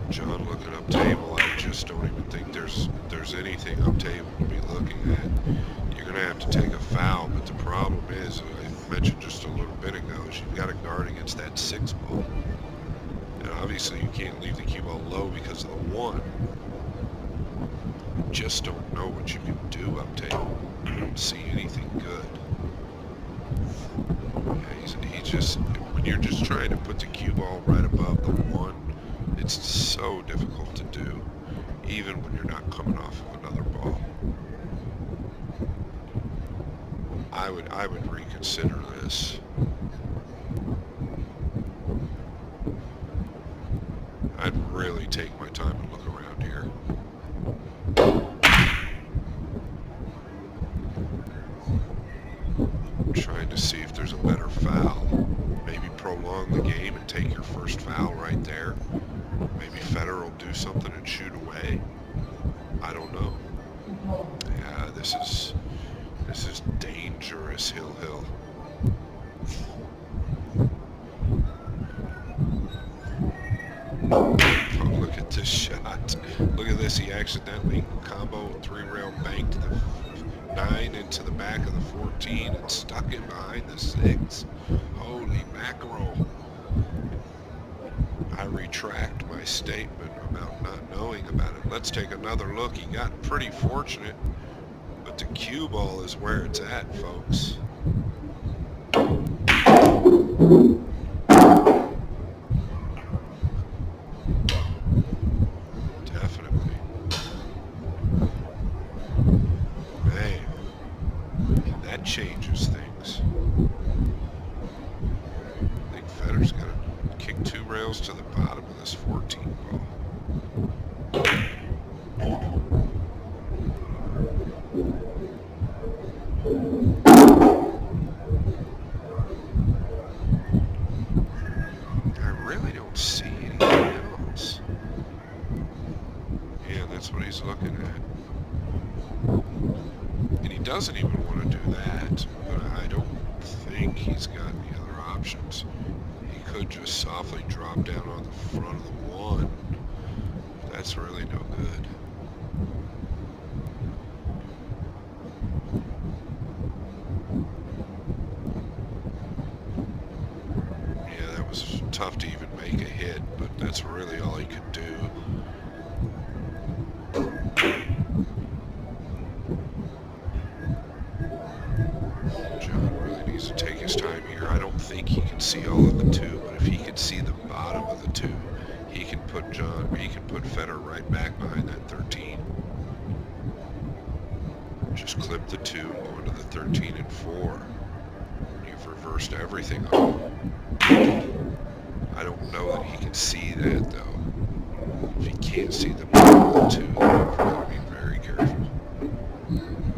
John looking up table. I just don't even think there's anything up table to be looking at. You're gonna have to take a foul, but the problem is, I mentioned just a little bit ago, is you've got to guard against that 6 ball. And obviously you can't leave the cue ball low because of the 1. You just don't know what you can do up table. You don't see anything good. Yeah, he just, when you're just trying to put the cue ball right above the 1, it's so difficult to do, even when you're not coming off of another ball. I would reconsider this. I'd really take my time and look around here. I'm trying to see if there's a better foul. Maybe prolong the game and take your first foul right there. Maybe Federer will do something and shoot away. I don't know. Yeah, this is dangerous, Hill. Oh, look at this shot. Look at this. He accidentally combo 3-rail banked the 9 into the back of the 14 and stuck it behind the 6. Holy mackerel. I retract my statement about not knowing about it. Let's take another look. He got pretty fortunate, but the cue ball is where it's at, folks. Definitely. Man, that changes things. I think Federer's got to kick 2 rails to the bottom of this 14 ball. I really don't see anything else. Yeah, that's what he's looking at. And he doesn't even want to do that, but I don't think he's got any other options. He could just softly drop down on the front of the 1. That's really no good. Yeah, that was tough to even make a hit, but that's really all he could do. John really needs to take his time here. I don't think he can see all of the 2, but if he can see the bottom of the 2, he can put Federer right back behind that 13. Just clip the 2, go into the 13 and 4. You've reversed everything on him. I don't know that he can see that, though. If he can't see the bottom of the 2, you've got to be very careful.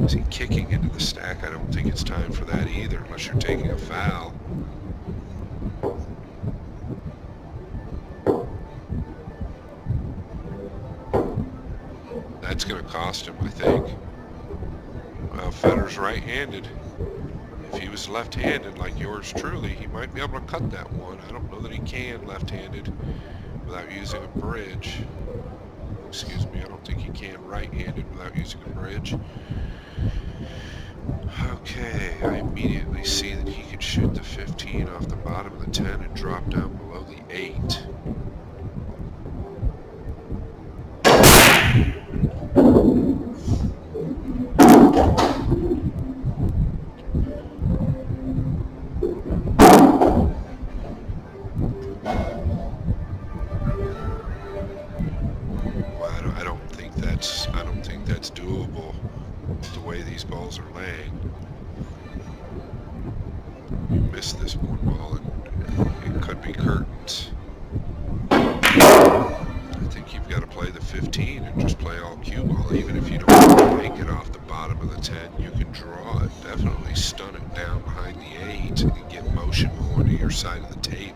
Is he kicking into the stack? I don't think it's time for that either, unless you're taking a foul. That's going to cost him, I think. Well, Federer's right-handed. If he was left-handed like yours truly, he might be able to cut that one. I don't know that he can left-handed without using a bridge. Excuse me, I don't think he can right-handed without using a bridge. Okay, I immediately see that he can shoot the 15 off the bottom of the 10 and drop down below the 8. Well, I don't think that's doable the way these balls are laying. You missed this one ball, and it could be curtains. I think you've got to play the 15 and just play all cue ball. Even if you don't make it off the bottom of the 10, you can draw it, definitely stun it down behind the 8 and get motion going to your side of the table.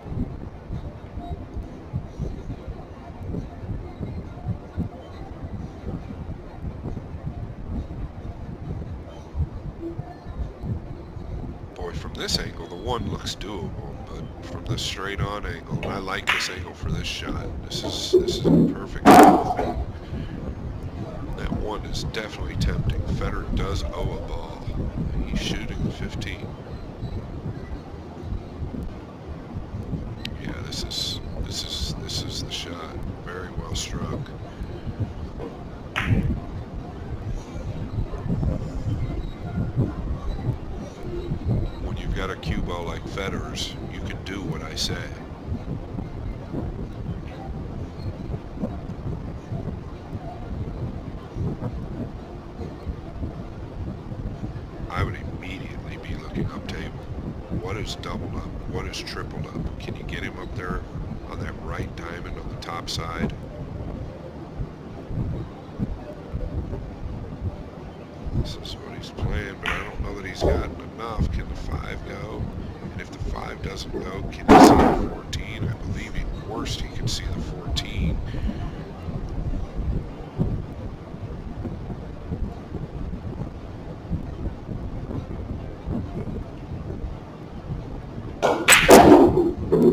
Boy, from this angle, the 1 looks doable, but from the straight on angle, and I like this angle for this shot. This is a perfect angle. That 1 is definitely tempting. Federer does owe a ball. He's shooting the 15. Yeah, this is the shot. Very well struck. When you've got a cue ball like Federer's, you can do what I say. I would immediately be looking up table. What is doubled up? What is tripled up? Can you get him up there on that right diamond on the top side? This is what he's playing, but I don't know that he's gotten enough. Can the 5 go? And if the 5 doesn't go, can he see the 14? I believe at worst he can see the 14.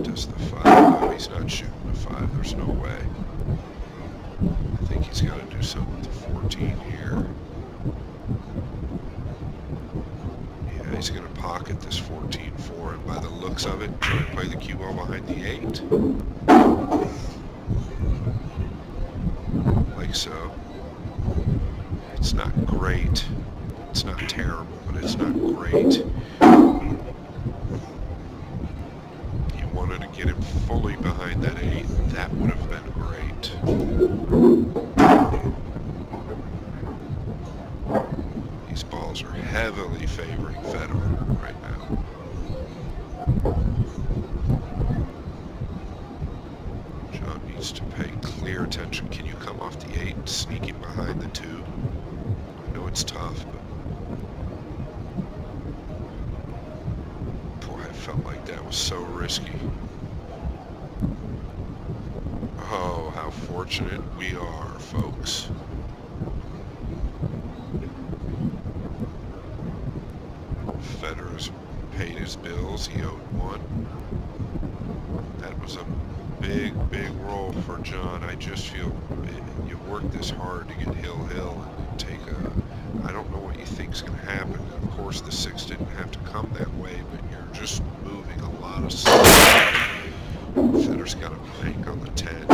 Does the 5 go? He's not shooting the 5. There's no way. I think he's got to do something with the 14 here. Yeah, he's going to pocket this 14-4, and by the looks of it, try to play the cue ball behind the 8. Like so. It's not great. It's not terrible, but it's not great. Wanted to get him fully behind that 8. That would have been great. These balls are heavily favoring Federer right now. John needs to pay clear attention. Can you come off the 8 and sneak him behind the 2? I know it's tough, but felt like that was so risky. Oh, how fortunate we are, folks. Federer's paid his bills. He owed 1. That was a big, big roll for John. I just feel you worked this hard to get hill and take a... I don't know what you think's going to happen. Of course, the 6 didn't have to come that way, but you're just moving a lot of stuff. Federer's got a bank on the 10. He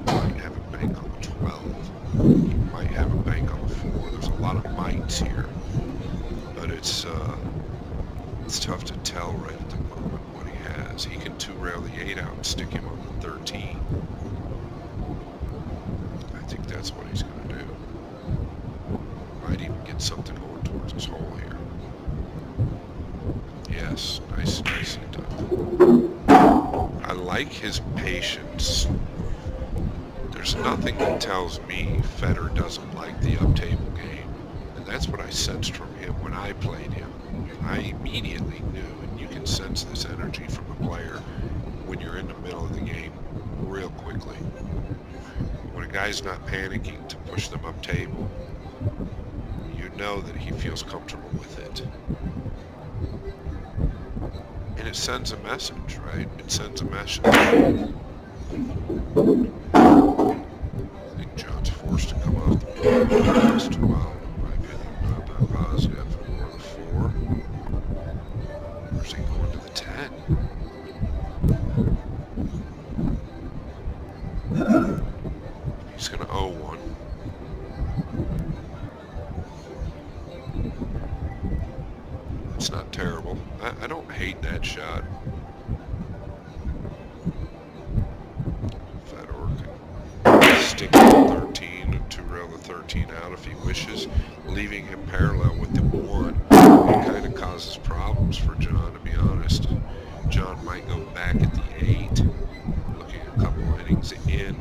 might have a bank on the 12. He might have a bank on the 4. There's a lot of mights here, but it's tough to tell right at the moment what he has. He can 2-rail the 8 out and stick him on the 13. I think that's what he's going to do. Might even get something going towards his hole here. Yes, nicely done. I like his patience. There's nothing that tells me Federer doesn't like the up-table game. And that's what I sensed from him when I played him. I immediately knew, and you can sense this energy from a player when you're in the middle of the game real quickly. When a guy's not panicking to push them up-table, you know that he feels comfortable with it. And it sends a message, right? It sends a message. I think John's forced to come off the ball with the 12, in my opinion, but I'm not positive. Or the 4. Or is he going to the 10? He's going to owe one. It's not terrible. I don't hate that shot. Fedor can stick to the 13 and two-rail the 13 out if he wishes, leaving him parallel with the 1. It kind of causes problems for John, to be honest. John might go back at the 8, looking a couple innings in.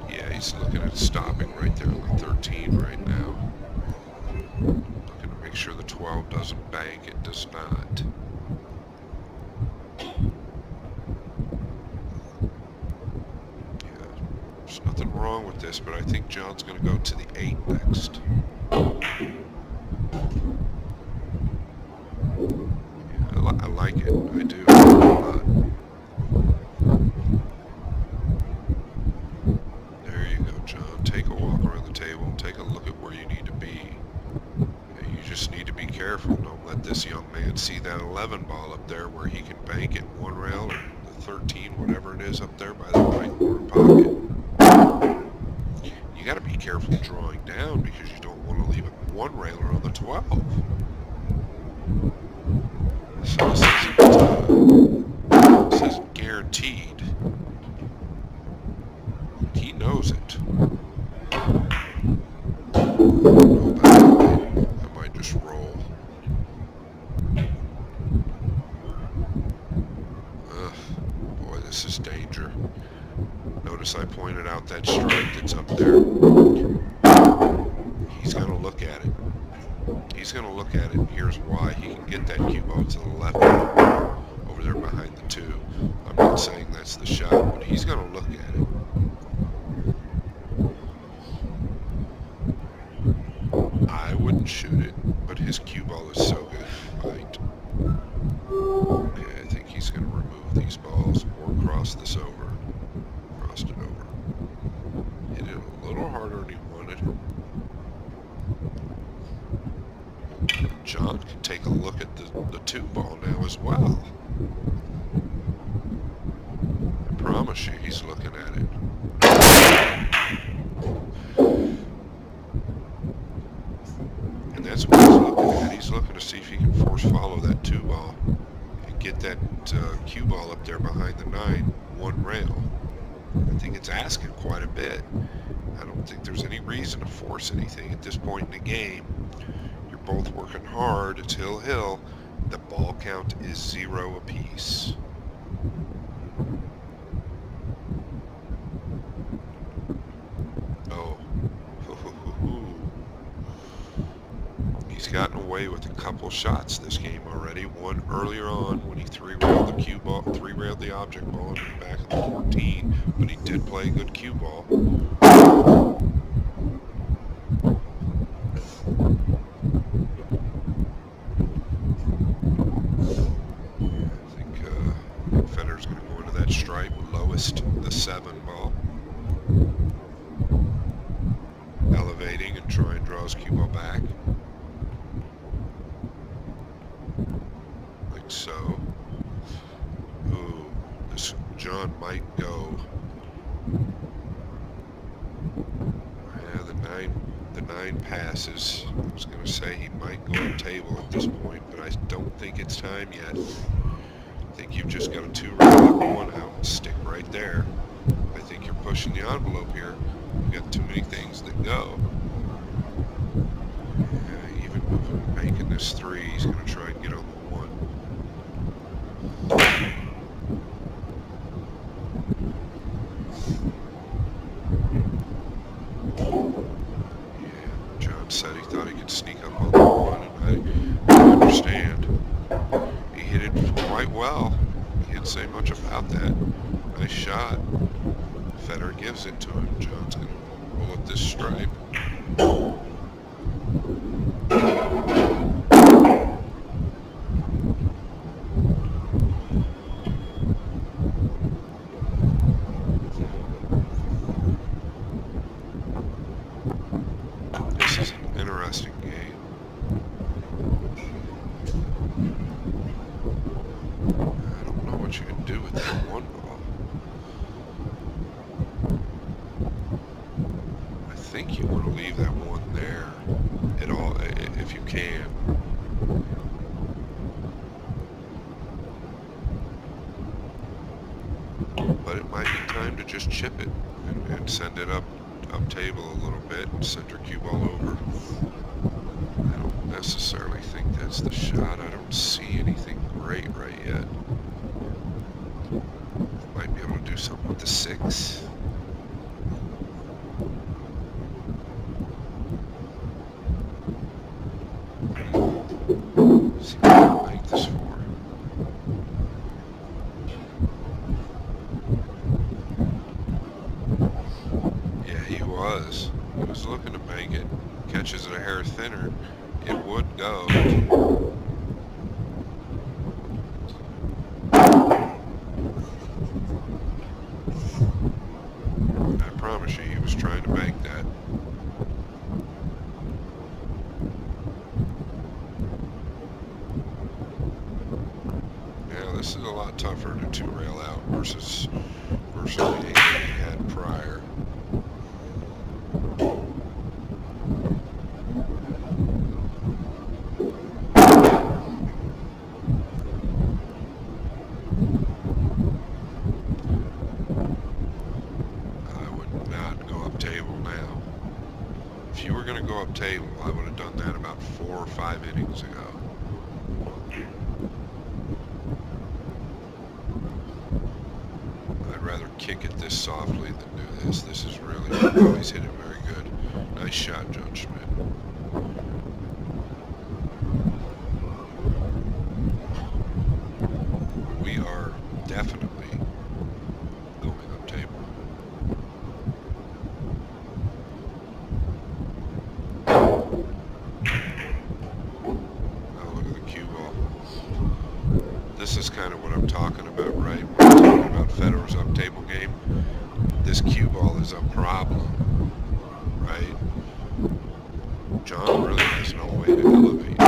Yeah, he's looking at stopping right there on the 13 right now. Looking to make sure the 12 doesn't bank. It does not. Yeah, there's nothing wrong with this, but I think John's going to go to the 8 next. Yeah, I like it. I do. A lot. There you go, John. Take a walk around the table and take a look at where you need to be. You just need to be careful. Don't let this young man see that 11 ball up there where he can bank it 1 rail or the 13, whatever it is up there by the right corner pocket. You got to be careful drawing down because you don't want to leave a 1 railer on the 12. So this isn't guaranteed. He knows it. I might just roll. Boy, this is danger. Notice I pointed out that strike that's up there. He's going to look at it. He's going to look at it, and here's why. He can get that cue ball to the left over there behind the 2. I'm not saying that's the shot, but he's going to look at it. I wouldn't shoot it, but his cue ball is so good, he might. Yeah, I think he's going to remove these balls or cross this over. Crossed it over. Hit it a little harder than he wanted. John can take a look at the 2 ball now as well. I promise you he's looking at it. And that's what he's looking at. He's looking to see if he can force follow that 2 ball and get that cue ball up there behind the 9, 1 rail. I think it's asking quite a bit. I don't think there's any reason to force anything at this point in the game. You're both working hard. It's hill. The ball count is 0 apiece. Oh. He's gotten away with a couple shots this game already. One earlier on when he 3-railed the cue ball, 3-railed the object ball into the back of the 14, but he did play a good cue ball. I think Federer's going to go into that stripe, lowest the 7 ball. Elevating and try and draw his cue ball back. Like so. Ooh, this John might go. Yeah, the 9 passes. I was going to say he might go on table at this point, but I don't think it's time yet. I think you've just got a 2-rail 1 out and stick right there. I think you're pushing the envelope here. You've got too many things that go. Yeah, even making this 3, he's going to try and get on the 1. Yeah, John said he thought he could sneak up on the 1, and I understand. He hit it quite well. He didn't say much about that. Nice shot. Federer gives it to him. John's going to roll at this stripe. This is an interesting game. I don't know what you can do with that one ball. I think you want to leave that one there at all, if you can. But it might be time to just chip it and send it up table a little bit and send your cue ball over. I don't necessarily think that's the shot. I don't see anything great right yet. Might be able to do something with the 6. See what I can make this for. Yeah, he was. He was looking to make it. Catches it a hair thinner. It would go. I promise you, he was trying to make that. Yeah, this is a lot tougher to two-rail out versus the angle he had prior. If you were going to go up table, I would have done that about 4 or 5 innings ago. I'd rather kick it this softly than do this. This is really, he's hit it very good. Nice shot, John Schmidt. We are definitely going up table. This is kind of what I'm talking about, right? When I'm talking about Federer's up-table game, this cue ball is a problem, right? John really has no way to elevate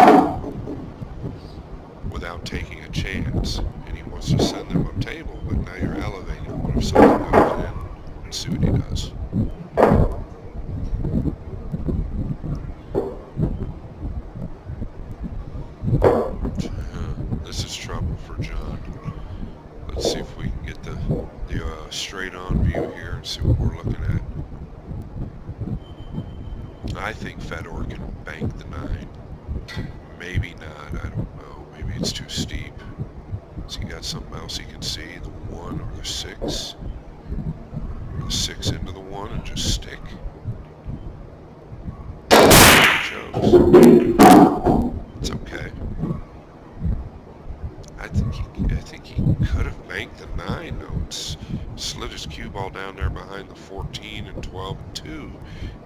without taking a chance, and he wants to send them up-table, but now you're elevating. What if something goes in and see what he does? This is trouble for John. Let's see if we can get the straight-on view here and see what we're looking at. I think Federer can bank the 9. Maybe not. I don't know. Maybe it's too steep. Has he got something else he can see? The 1 or the 6? Or the 6 into the 1 and just stick? Chose. It's okay. I think he could have banked the 9 notes, slid his cue ball down there behind the 14 and 12 and 2.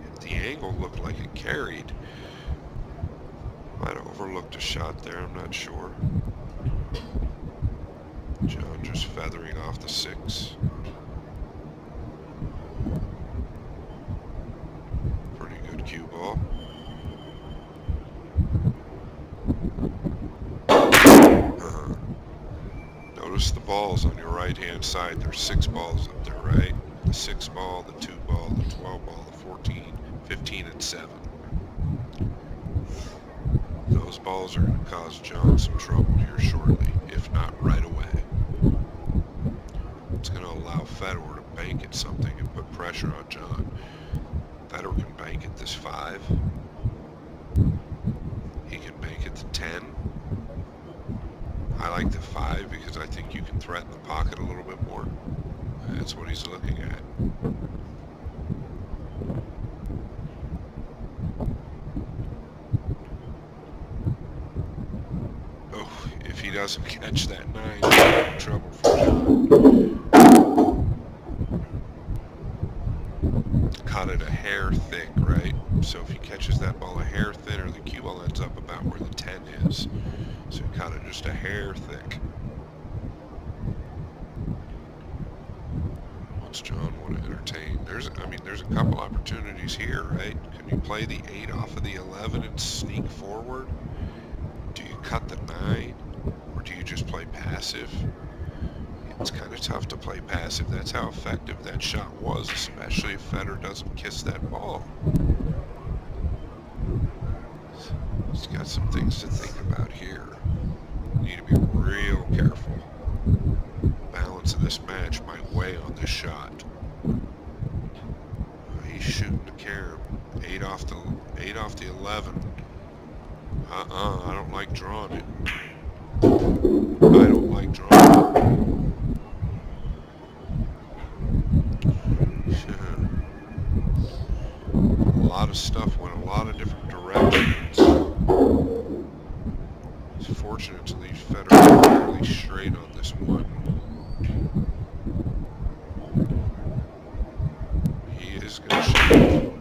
If the angle looked like it carried, might have overlooked a shot there, I'm not sure. John just feathering off the 6. Pretty good cue ball. Notice the balls on your right-hand side. There's 6 balls up there, right? The 6 ball, the 2 ball, the 12 ball, the 14, 15, and 7. Those balls are going to cause John some trouble here shortly, if not right away. It's going to allow Federer to bank at something and put pressure on John. Federer can bank at this 5. He can bank at the 10. I like the 5 because I think you can threaten the pocket a little bit more. That's what he's looking at. Oh, if he doesn't catch that 9, he's in trouble for John. caught it a hair thick, right? So if he catches that ball a hair thinner, the cue ball ends up about where the 10 is. So he caught it just a hair thick. What's John want to entertain? There's a couple opportunities here, right? Can you play the 8 off of the 11 and sneak forward? Do you cut the 9? Or do you just play passive? It's kind of tough to play passive. That's how effective that shot was, especially if Federer doesn't kiss that ball. He's got some things to think about here. Need to be real careful. Balance of this match might weigh on this shot. He's shooting the carom. 8 off the 11. I don't like drawing it. I don't like drawing it. A lot of stuff went a lot of different directions. It's fortunate to leave Federer fairly straight on this one. He is going to shoot.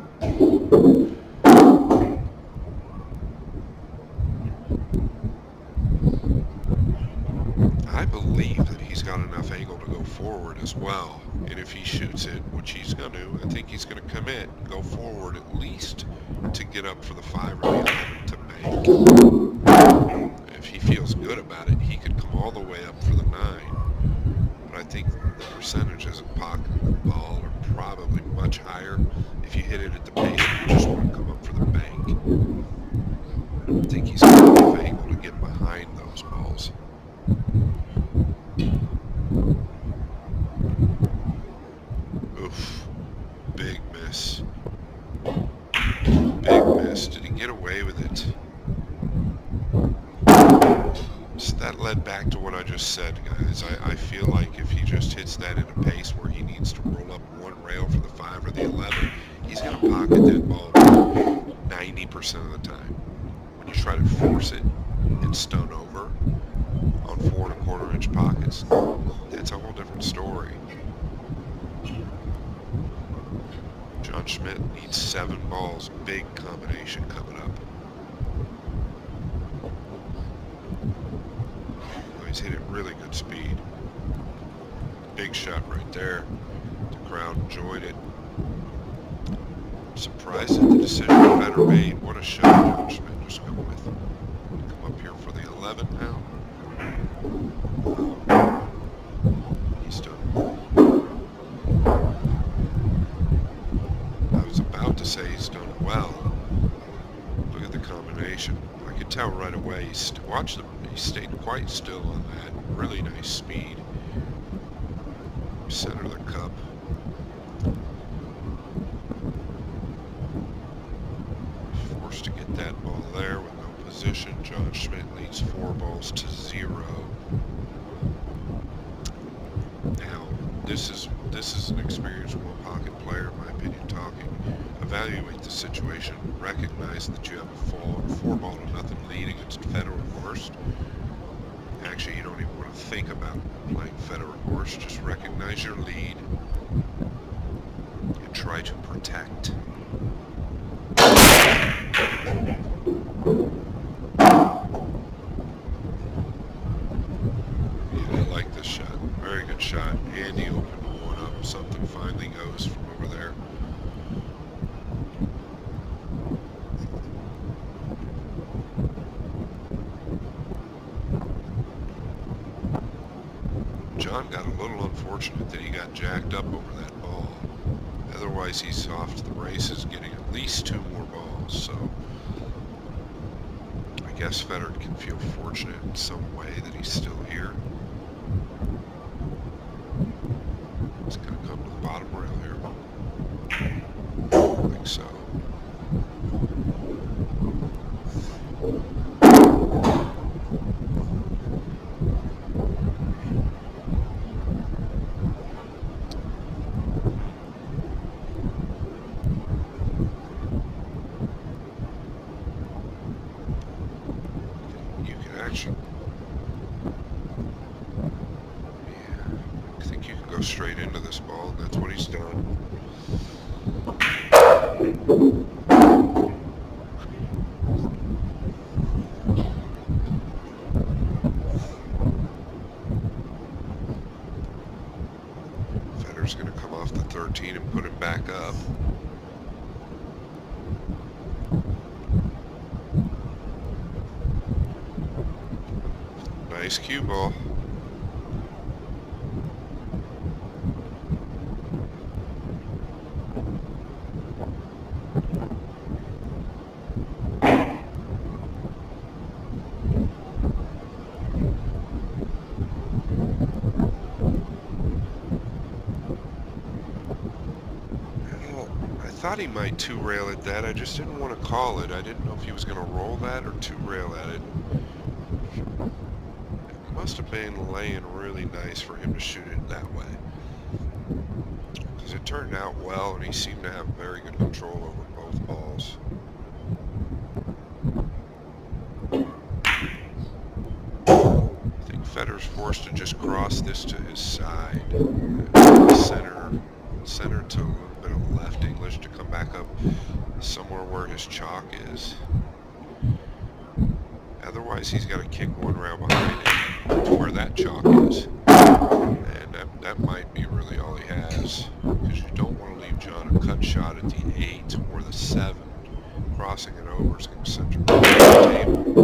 I believe that he's got enough angle to go forward as well. And if he shoots it, which he's going to, I think he's going to commit, go forward at least to get up for the 5 or the 11 to bank. If he feels good about it, he could come all the way up for the 9. But I think the percentages of pocketing the ball are probably much higher if you hit it at the pace and you just want to come up for the bank. I don't think he's got enough angle to get behind those balls. Oof. Big miss. Big miss. Did he get away with it? So that led back to what I just said, guys. I feel like if he just hits that at a pace where he needs to roll up one rail for the 5 or the 11, he's going to pocket that ball 90% of the time. When you try to force it and stun over on 4 1/4 inch pockets, that's a whole different story. John Schmidt needs 7 balls. Big combination coming up. Oh, he's hit it really good speed. Big shot right there. The crowd enjoyed it. I'm surprised at the decision Federer made. What a shot John Schmidt just come with. Come up here for the 11 now. He's done. I was about to say he's done well. Look at the combination. I could tell right away. He stayed quite still on that. Really nice speed. Center of the cup. Forced to get that ball there with no position. John Schmidt leads 4 balls to 0. Now, this is an experienced pocket player, in my opinion, talking. Evaluate the situation. Recognize that you have a 4 ball to nothing lead against Federer Horst. Actually, you don't even want to think about playing Federer Horst. Just recognize your lead and try to protect. Yeah, I like this shot. Very good shot. And he opened one up. Something finally goes from over there. John got a little unfortunate that he got jacked up over that ball. Otherwise, he's off to the races getting at least 2 more balls. So I guess Federer can feel fortunate in some way that he's still here. He's going to come to the bottom rail here. I think so. Yeah, I think you can go straight into this ball, and that's what he's done. Federer's going to come off the 13 and put him back up. Nice cue ball. I thought he might two-rail at that. I just didn't want to call it. I didn't know if he was going to roll that or two-rail at it. It must have been laying really nice for him to shoot it that way. Because it turned out well, and he seemed to have very good control over both balls. I think Federer's forced to just cross this to his side. Center to a little bit of left English to come back up somewhere where his chalk is. Otherwise, he's got to kick one round behind it to where that chalk is. And that might be really all he has, because you don't want to leave John a cut shot at the 8 or the 7. Crossing it over is going to send him to the table.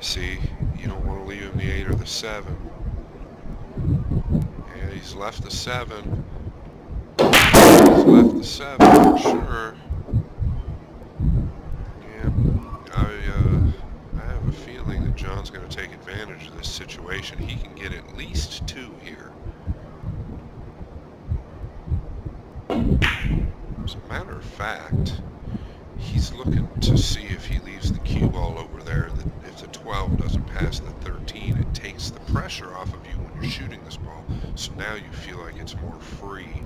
See, you don't want to leave him the 8 or the 7. Yeah, he's left the 7. He's left the 7 for sure. Yeah, I have a feeling that John's going to take advantage of this situation. He can get at least 2 here. As a matter of fact, he's looking to see if he leaves the cue ball over there. That if the 12 doesn't pass the 13, it takes the pressure off of you when you're shooting this ball. So now you feel like it's more free.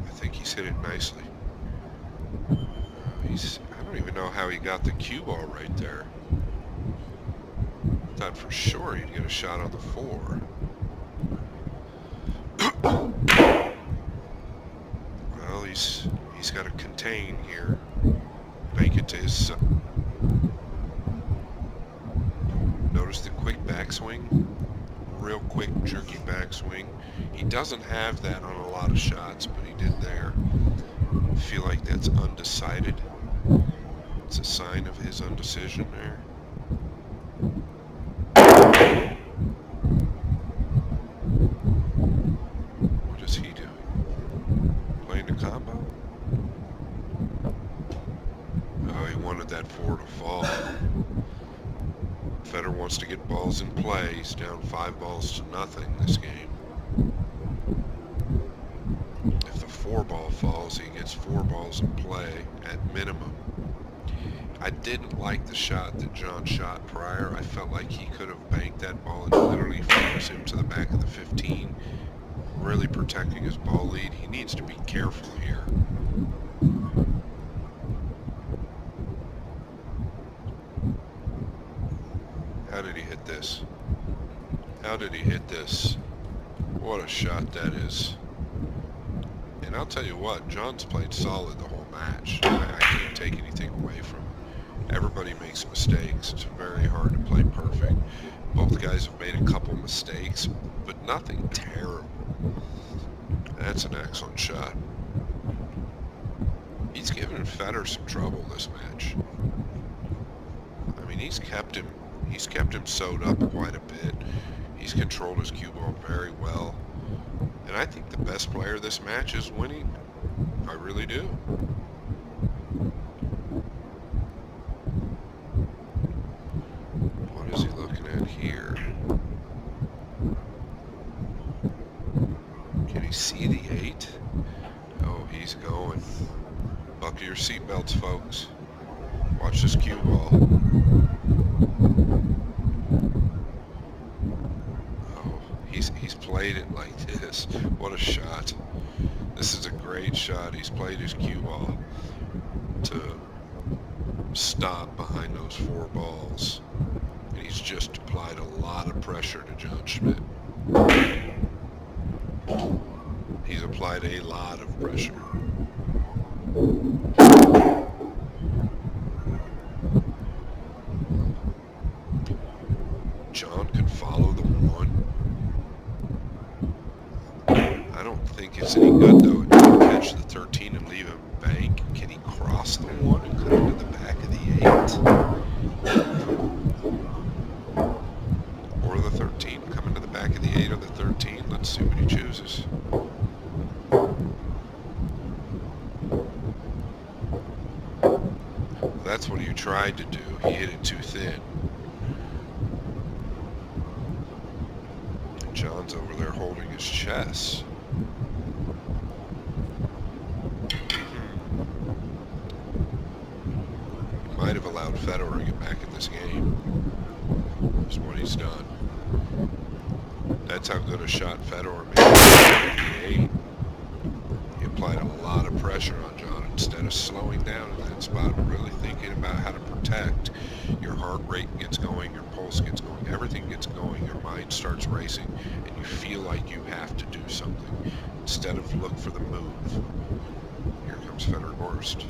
I think he's hit it nicely. I don't even know how he got the cue ball right there. I thought for sure he'd get a shot on the 4. Well, he's got to contain here. Make it to his... Notice the quick backswing. Real quick, jerky backswing. He doesn't have that on a lot of shots, but he did there. I feel like that's undecided. It's a sign of his undecision there. What is he doing? Playing the combo? Oh, he wanted that 4 to fall. Federer wants to get balls in play. He's down 5 balls to nothing this game. If the 4 ball falls, he gets 4 balls in play at minimum. I didn't like the shot that John shot prior. I felt like he could have banked that ball and literally forced him to the back of the 15, really protecting his ball lead. He needs to be careful here. How did he hit this? How did he hit this? What a shot that is. And I'll tell you what, John's played solid the whole match. I can't take anything away from him. Everybody makes mistakes. It's very hard to play perfect. Both guys have made a couple mistakes, but nothing terrible. That's an excellent shot. He's given Federer some trouble this match. I mean, he's kept him sewed up quite a bit. He's controlled his cue ball very well. And I think the best player this match is winning. I really do. What is he looking at here? Can he see the 8? Oh, he's going. Buckle your seatbelts, folks. Watch this cue ball. Oh, he's played it like this. What a shot. This is a great shot. He's played his cue ball to stop behind those 4 balls. He's just applied a lot of pressure to John Schmidt. He's applied a lot of pressure. John can follow the 1. I don't think it's any good, though, to catch the 13 and leave him bank. Can he cross the 1 and come into the back of the 8? Or the 13, come into the back of the 8 or the 13. Let's see what he chooses. That's what he tried to do. He hit it too thin. John's over there holding his chest. He might have allowed Federer to get back in this game. That's what he's done. That's how good a shot Federer made. He applied a lot of pressure on John instead of slowing down in that spot and really thinking about how to protect. Your heart rate gets going, your pulse gets going, everything gets going, your mind starts racing, and you feel like you have to do something instead of look for the move. Here comes Federer Gorst.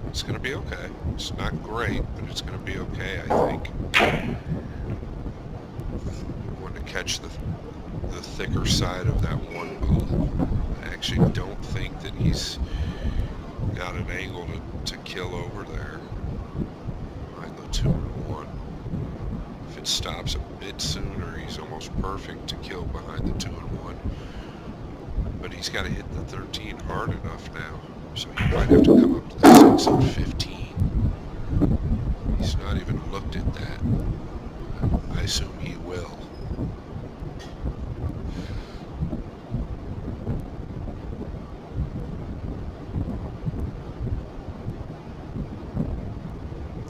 It's going to be okay. It's not great, but it's going to be okay, I think. Want to catch the thicker side of that 1 ball. I actually don't think that he's got an angle to kill over there. Behind the 2 and 1. If it stops a bit sooner, he's almost perfect to kill behind the 2 and 1. But he's got to hit the 13 hard enough now. So he might have to come up to the 6 and 15. He's not even looked at that. I assume he will.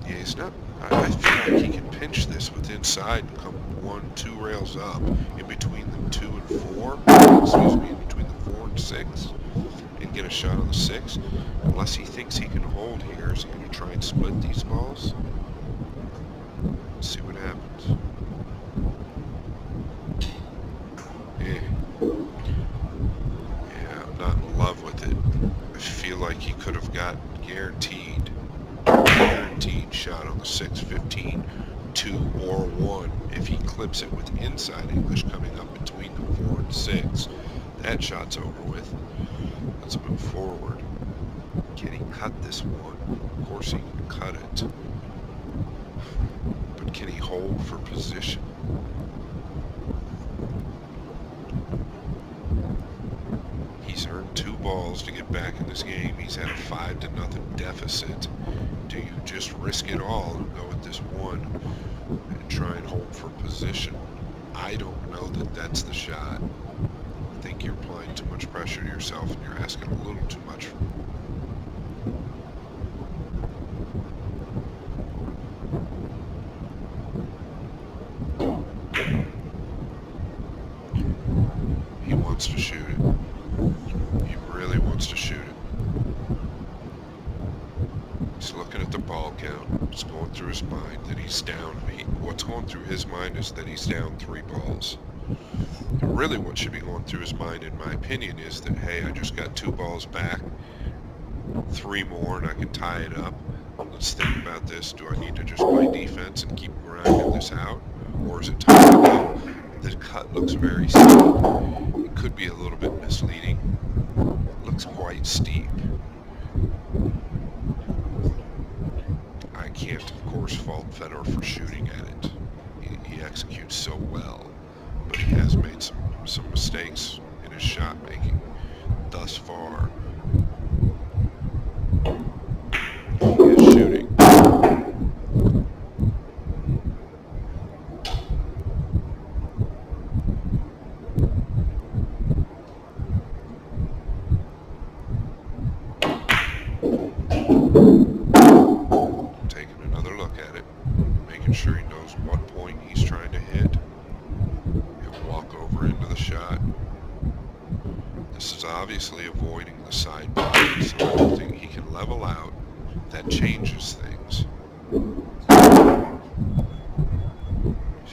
Yeah, he's not. I feel like he can pinch this with inside and come 1-2 rails up in between the 2 and 4. Excuse me, in between the 4 and 6. And get a shot on the 6, unless he thinks he can hold here. Is he going to try and split these balls? Let's see what happens. Yeah, I'm not in love with it. I feel like he could have got guaranteed shot on the 6, 15, 2 or 1 if he clips it with inside English coming up between the 4 and 6. That shot's over with. Let's move forward. Can he cut this 1? Of course he can cut it. But can he hold for position? He's earned 2 balls to get back in this game. He's had a 5-0 deficit. Do you just risk it all and go with this 1 and try and hold for position? I don't know that that's the shot. I think you're applying too much pressure to yourself and you're asking a little too much. He wants to shoot it. He really wants to shoot it. He's looking at the ball count. It's going through his mind that he's down. What's going through his mind is that he's down 3 balls. And really what should be going through his mind, in my opinion, is that, hey, I just got 2 balls back, 3 more, and I can tie it up. Let's think about this. Do I need to just play defense and keep grinding this out? Or is it time to go? The cut looks very steep. It could be a little bit misleading. It looks quite steep. I can't, of course, fault Federer for shooting at it. He executes so well. But he has made some mistakes in his shot making thus far. He is shooting. Taking another look at it, making sure he knows what point he's trying to hit. He'll walk over into the shot. The This is obviously avoiding the side pocket, so I don't think he can level out. That changes things. He's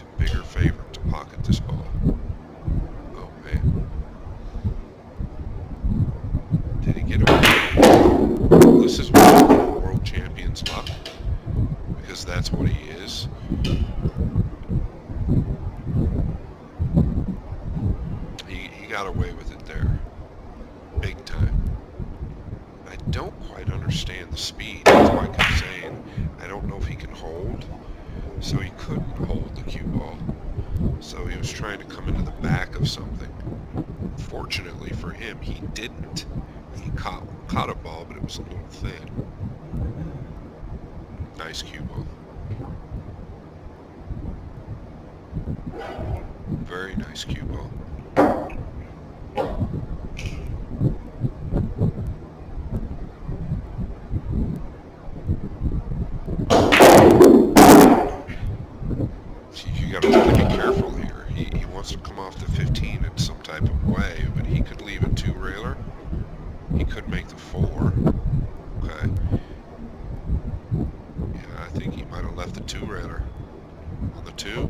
a bigger favorite to pocket this ball. Oh man. Did he get away? This is world champion's luck, because that's what he is. He got away with it there. Big time. I don't quite understand the speed. That's why I kept saying I don't know if he can hold. So he couldn't hold the cue ball. So he was trying to come into the back of something. Fortunately for him, he didn't. He caught a ball, but it was a little thin. Nice cue ball. Very nice cue ball. You gotta really be careful here. He wants to come off the 15 in some type of way, but he could leave a 2-railer. He could make the 4. Okay. Yeah, I think he might have left the 2-railer. On the 2.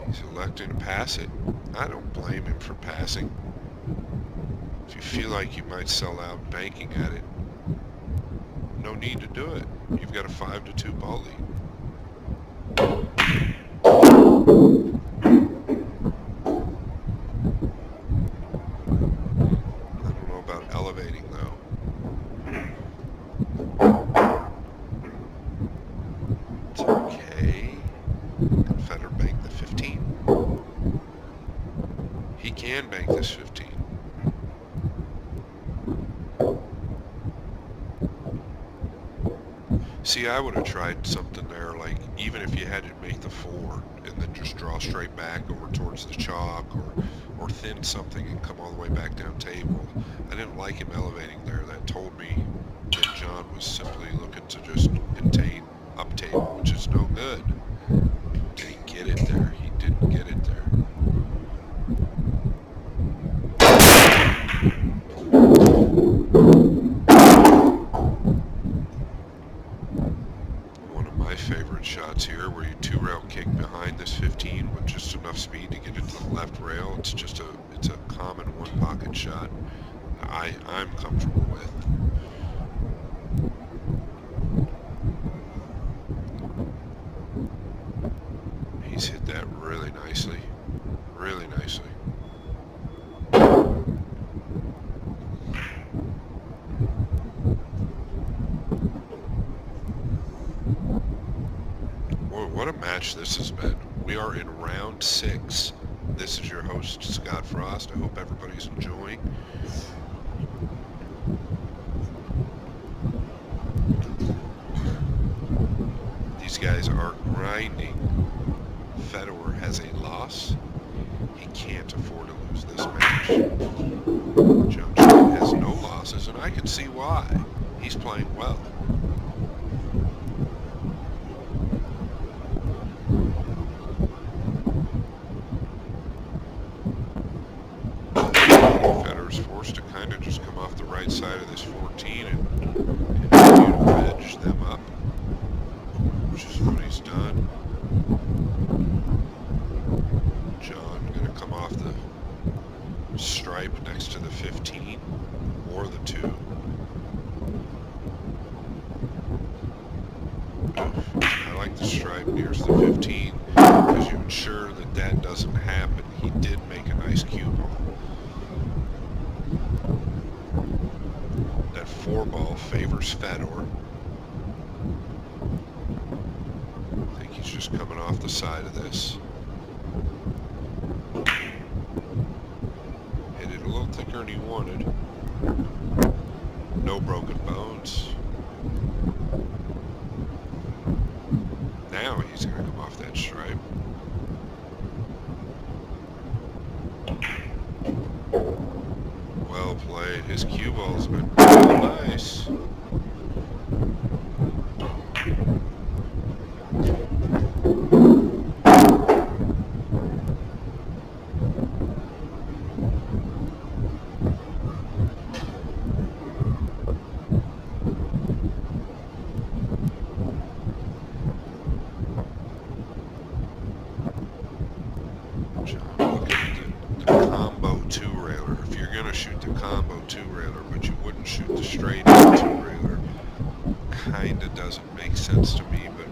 He's electing to pass it. I don't blame him for passing. If you feel like you might sell out banking at it, no need to do it. You've got a 5-2 ball lead. I don't know about elevating though. It's okay. Confederate bank the 15. He can bank this 15. See, I would have tried something there, like even if you had to make the 4 and then just draw straight back over towards the chalk, or thin something and come all the way back down table. I didn't like him elevating there. That told me that John was simply looking to just contain up table, which is no good. Did he get it there? He didn't get it there. One of my favorite shots here, where you 2-rail kick behind this 15 with just enough speed to get it to the left rail. It's a common one-pocket shot. I'm comfortable with. He's hit that really nicely. Really nicely. Boy, what a match this has been. We are in round 6. This is your host, Scott Frost. I hope everybody's enjoying. These guys are grinding. Federer has a loss. He can't afford to lose this match. John Schmidt has no losses, and I can see why. He's playing well. Federer's forced to kind of just come off the right side of this 14 and continue to wedge them up, which is what he's done. John going to come off the stripe next to the 15 or the 2. I like the stripe nearest the 15 because you ensure that that doesn't happen. He did make a nice cue ball. That 4 ball favors Fedor. I think he's just coming off the side of this. Hit it a little thicker than he wanted. No broken bones. Now he's going to come off that stripe. Well played. His cue ball's been really Nice. Combo two-railer. If you're going to shoot the combo two-railer, but you wouldn't shoot the straight two-railer, kind of doesn't make sense to me, but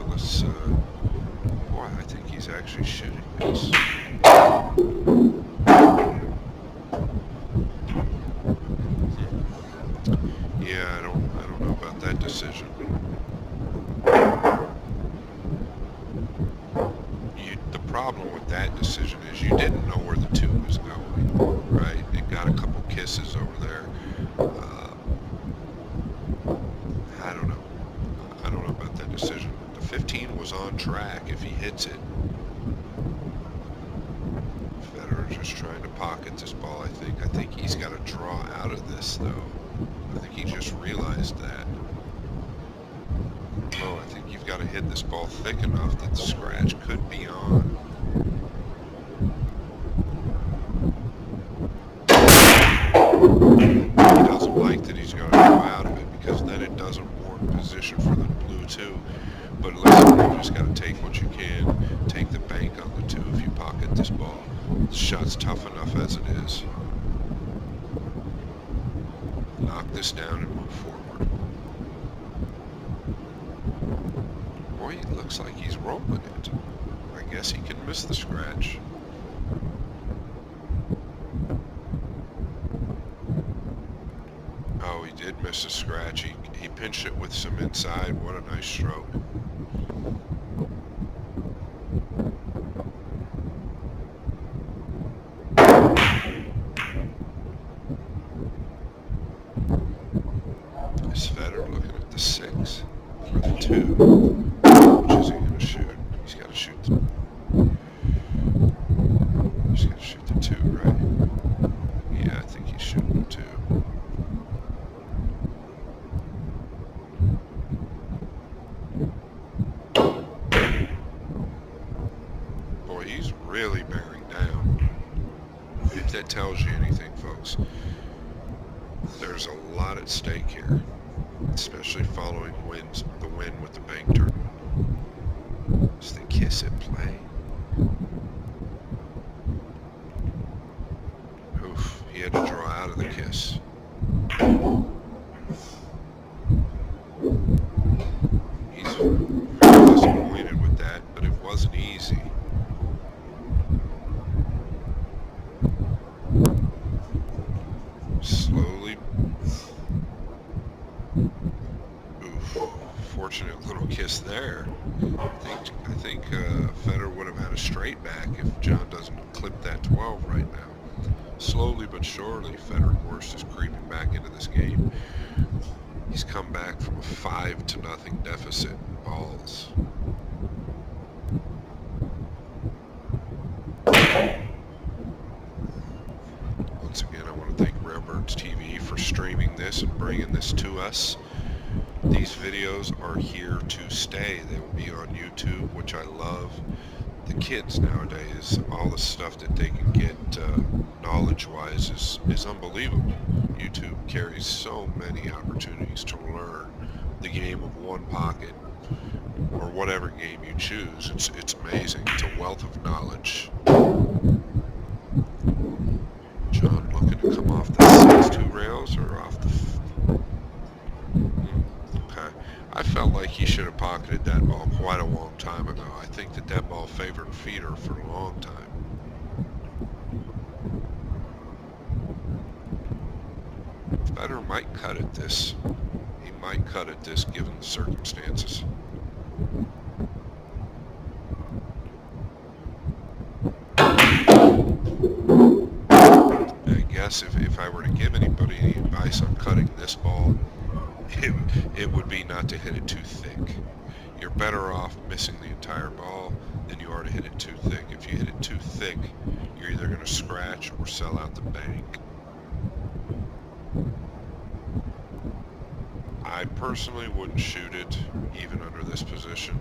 let's, boy, I think he's actually shooting this. Yeah, I don't know about that decision. The problem with that decision is you didn't know where the two was going, right? It got a couple kisses over there. I don't know. I don't know about that decision. The 15 was on track if he hits it. Federer just trying to pocket this ball, I think. I think he's got to draw out of this, though. I think he just realized that. Oh, I think you've got to hit this ball thick enough that the scratch could be on. He doesn't like that he's going to go out of it because then it doesn't warrant position for the blue two. But listen, you just got to take what you can. Take the bank on the two if you pocket this ball. The shot's tough enough as it is. Knock this down and move forward. Boy, it looks like he's rolling it. I guess he can miss the scratch. Oh, he did miss a scratch. He pinched it with some inside. What a nice stroke. Is Federer looking at the 6 for the 2? Which is he going to shoot? He's got to shoot the... He's got to shoot the 2, right? Yeah, I think he's shooting the 2. Boy, he's really bearing down. If that tells you anything, folks, there's a lot at stake here, especially following the win with the bank tournament. Is the kiss at play? Oof, he had to draw out of the kiss. He's very disappointed with that, but it wasn't easy. Slowly. Oof. Fortunate little kiss there. I think Federer would have had a straight back if John doesn't clip that 12 right now. Slowly but surely, Federer, of course, is creeping back into this game. He's come back from a 5-0 deficit in balls. Once again, I want to thank Railbirds TV for streaming this and bringing this to us. These videos are here to stay. They will be on YouTube, which I love. The kids nowadays, all the stuff that they can get knowledge-wise is unbelievable. YouTube carries so many opportunities to learn the game of one pocket or whatever game you choose. It's amazing. It's a wealth of knowledge. John looking to come off the 6-2 rails or off the... Okay. I felt like he should have pocketed that ball quite a long time ago. I think that ball favored feeder for a long time. Federer might cut at this. He might cut at this given the circumstances. I guess if I were to give anybody any advice on cutting this ball, it would be not to hit it too thick. You're better off missing the entire ball than you are to hit it too thick. If you hit it too thick, you're either going to scratch or sell out the bank. I personally wouldn't shoot it even under this position.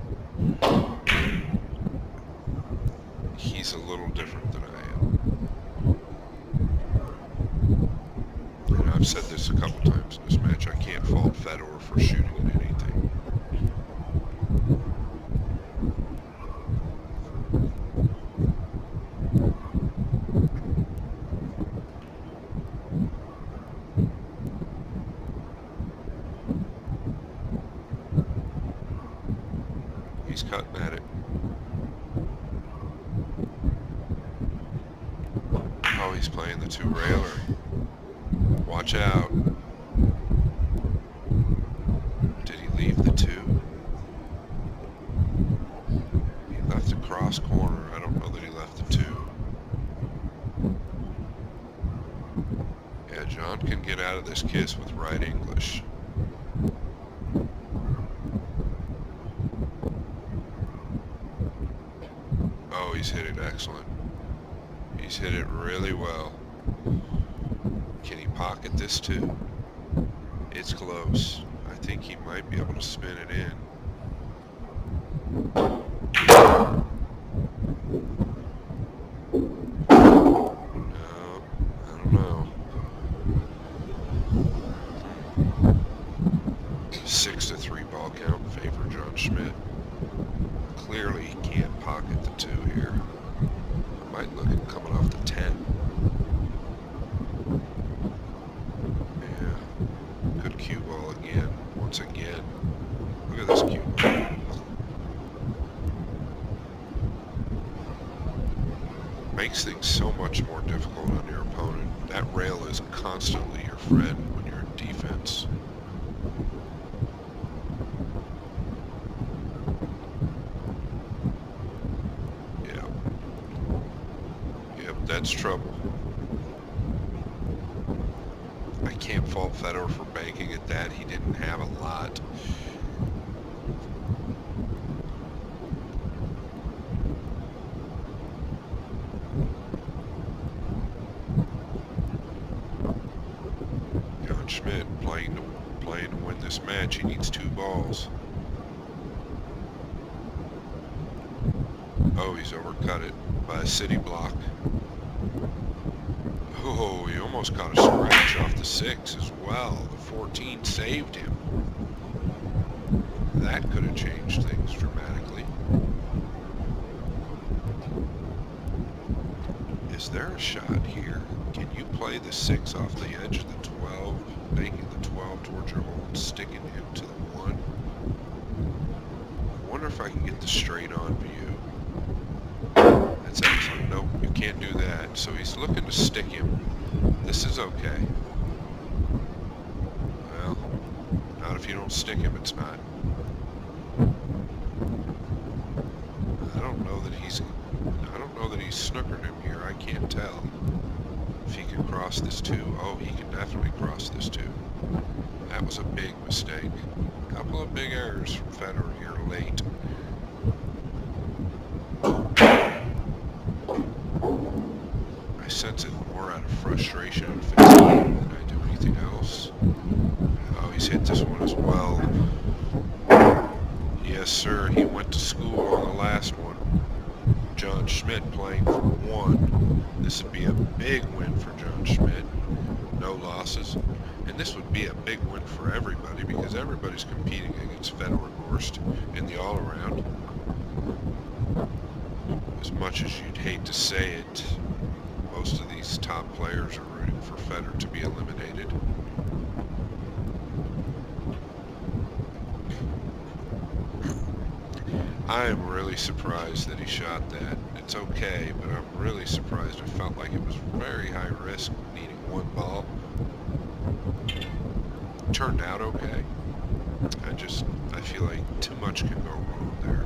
He's a little different than I am. And I've said this a couple times in this match, I can't fault Fedor for shooting at anything. He's cutting at it. Oh, he's playing the two-railer. Watch out. Did he leave the two? He left the cross corner. I don't know that he left the two. Yeah, John can get out of this kiss with right English. Oh, he's hit it excellent. He's hit it really well. Can he pocket this too? It's close. I think he might be able to spin it in. No, I don't know. 6-3 ball count in favor of John Schmidt. Clearly he can't pocket the two here. I might look at coming off the 10. Yeah. Good cue ball again. Once again. Look at this cue ball. Makes things so much more difficult on your opponent. That rail is constantly your friend when you're in defense. That's trouble. I can't fault Fedor for banking at that. He didn't have a lot. John Schmidt playing to win this match. He needs 2 balls. Oh, he's overcut it by a city block. Oh, he almost caught a scratch off the 6 as well. The 14 saved him. That could have changed things dramatically. Is there a shot here? Can you play the 6 off the edge of the 12, making the 12 towards your hole and sticking him to the 1? I wonder if I can get the straight on view. That's excellent. Nope, you can't do that. So he's looking to stick him. This is okay. Well, not if you don't stick him, it's not. I don't know that he's snookered him here. I can't tell. If he can cross this 2. Oh, he can definitely cross this 2. That was a big mistake. A couple of big errors from Fedor here late. I sense it more out of frustration and fatigue than I do anything else. Oh, he's hit this one as well. Yes, sir, he went to school on the last one. John Schmidt playing for 1. This would be a big win for John Schmidt. No losses. And this would be a big win for everybody because everybody's competing against Fedor Gorst in the all-around. As much as you'd hate to say it, most of these top players are rooting for Fedor to be eliminated. I am really surprised that he shot that. It's okay, but I'm really surprised. I felt like it was very high risk needing 1 ball. Turned out okay. I feel like too much can go wrong there.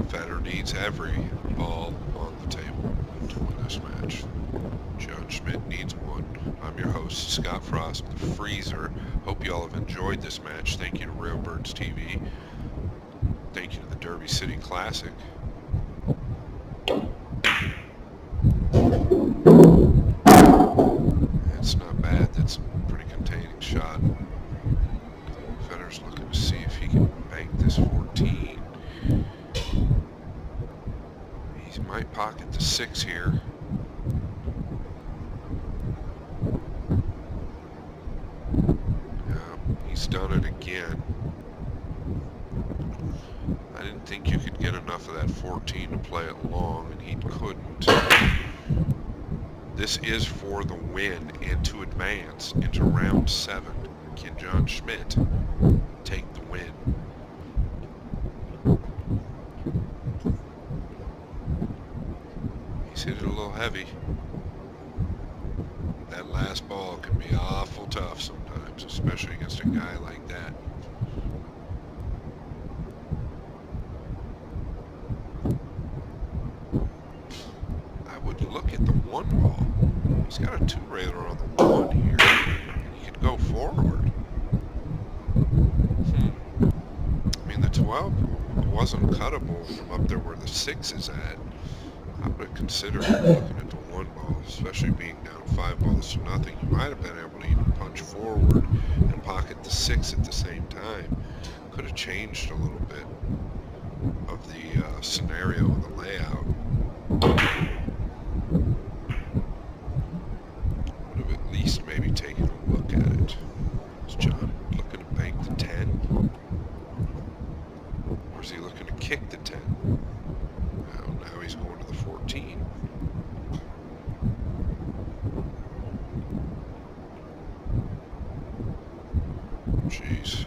Fedor needs every ball on the table to win this match. John Schmidt needs one. I'm your host, Scott Frost, the Freezer. Hope you all have enjoyed this match. Thank you to Railbirds TV. Thank you to the Derby City Classic. That's not bad. That's a pretty containing shot. Federer's looking to see if he can bank this 14. He might pocket the 6 here. He's done it again. I didn't think you could get enough of that 14 to play it long, and he couldn't. This is for the win and to advance into round 7. Can John Schmidt take the win? He's hit it a little heavy. That last ball can be awful tough sometimes, especially against a guy like that. I would look at the 1 ball. He's got a 2-railer on the 1 here. He could go forward. I mean, the 12 wasn't cuttable from up there where the 6 is at. I would have considered looking at the 1 ball, especially being down 5 balls to nothing. You might have been able to even punch forward and pocket the 6 at the same time. Could have changed a little bit of the scenario and the layout. Would have at least maybe taken a look at it. Is John looking to bank the 10? Or is he looking to kick the 10? Now he's going to the 14. Jeez.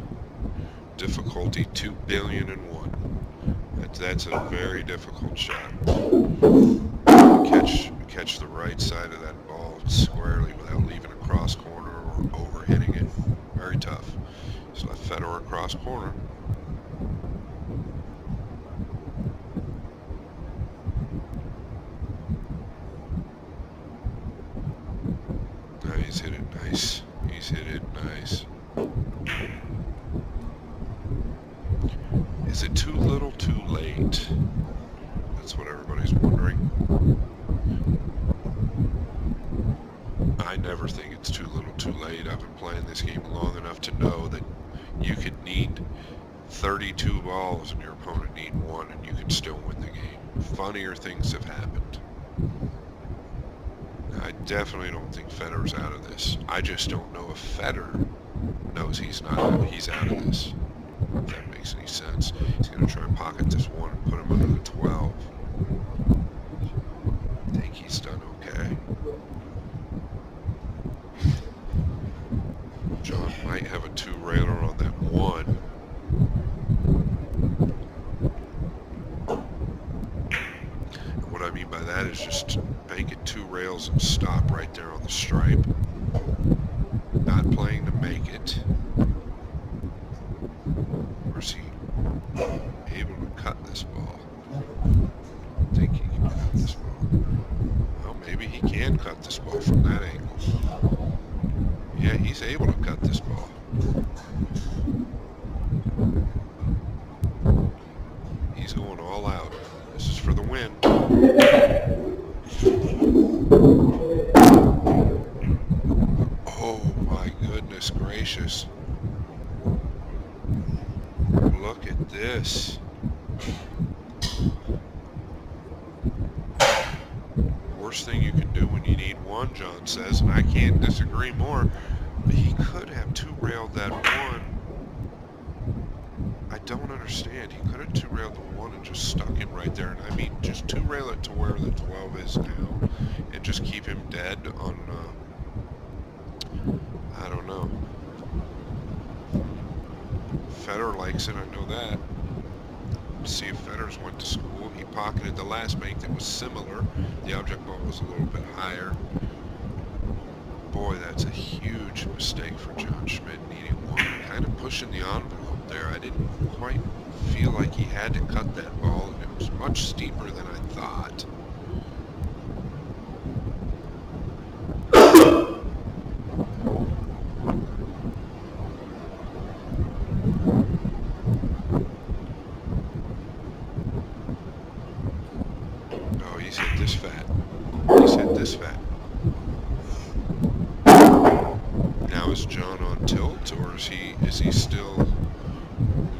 Difficulty 2,000,000,001. That's a very difficult shot. Catch the right side of that ball squarely without leaving a cross corner or over hitting it. Very tough. So left Federer across corner. He's hit it nice. He's hit it nice. Is it too little, too late? That's what everybody's wondering. I never think it's too little, too late. I've been playing this game long enough to know that you could need 32 balls and your opponent need 1 and you can still win the game. Funnier things have happened. I definitely don't think Federer's out of this. I just don't know if Federer knows he's out of this. If that makes any sense. He's going to try and pocket this 1 and put him under the 12. I think he's done okay. John might have a 2-railer on that 1. What I mean by that is just bank it 2 rails and stop right there on the stripe. Not playing to make it. Or is he able to cut this ball? I think he can cut this ball. Well, maybe he can cut this ball from that angle. Yeah, he's able to cut this ball. He's going all out. This is for the win. Oh my goodness gracious. Look at this. Worst thing you can do when you need 1, John says, and I can't disagree more. But he could have 2-railed that 1. I don't understand. He could have 2-railed the 1 and just stuck him right there. And I mean, just 2-rail it to where the 12 is now, and just keep him dead on. I don't know. Federer likes it, I know that. Let's see if Federer's went to school. He pocketed the last bank that was similar. The object ball was a little bit higher. Boy, that's a huge mistake for John Schmidt, needing 1. Kind of pushing the envelope there. I didn't quite feel like he had to cut that ball, and it was much steeper than I thought. this fat. Now is John on tilt, or is he still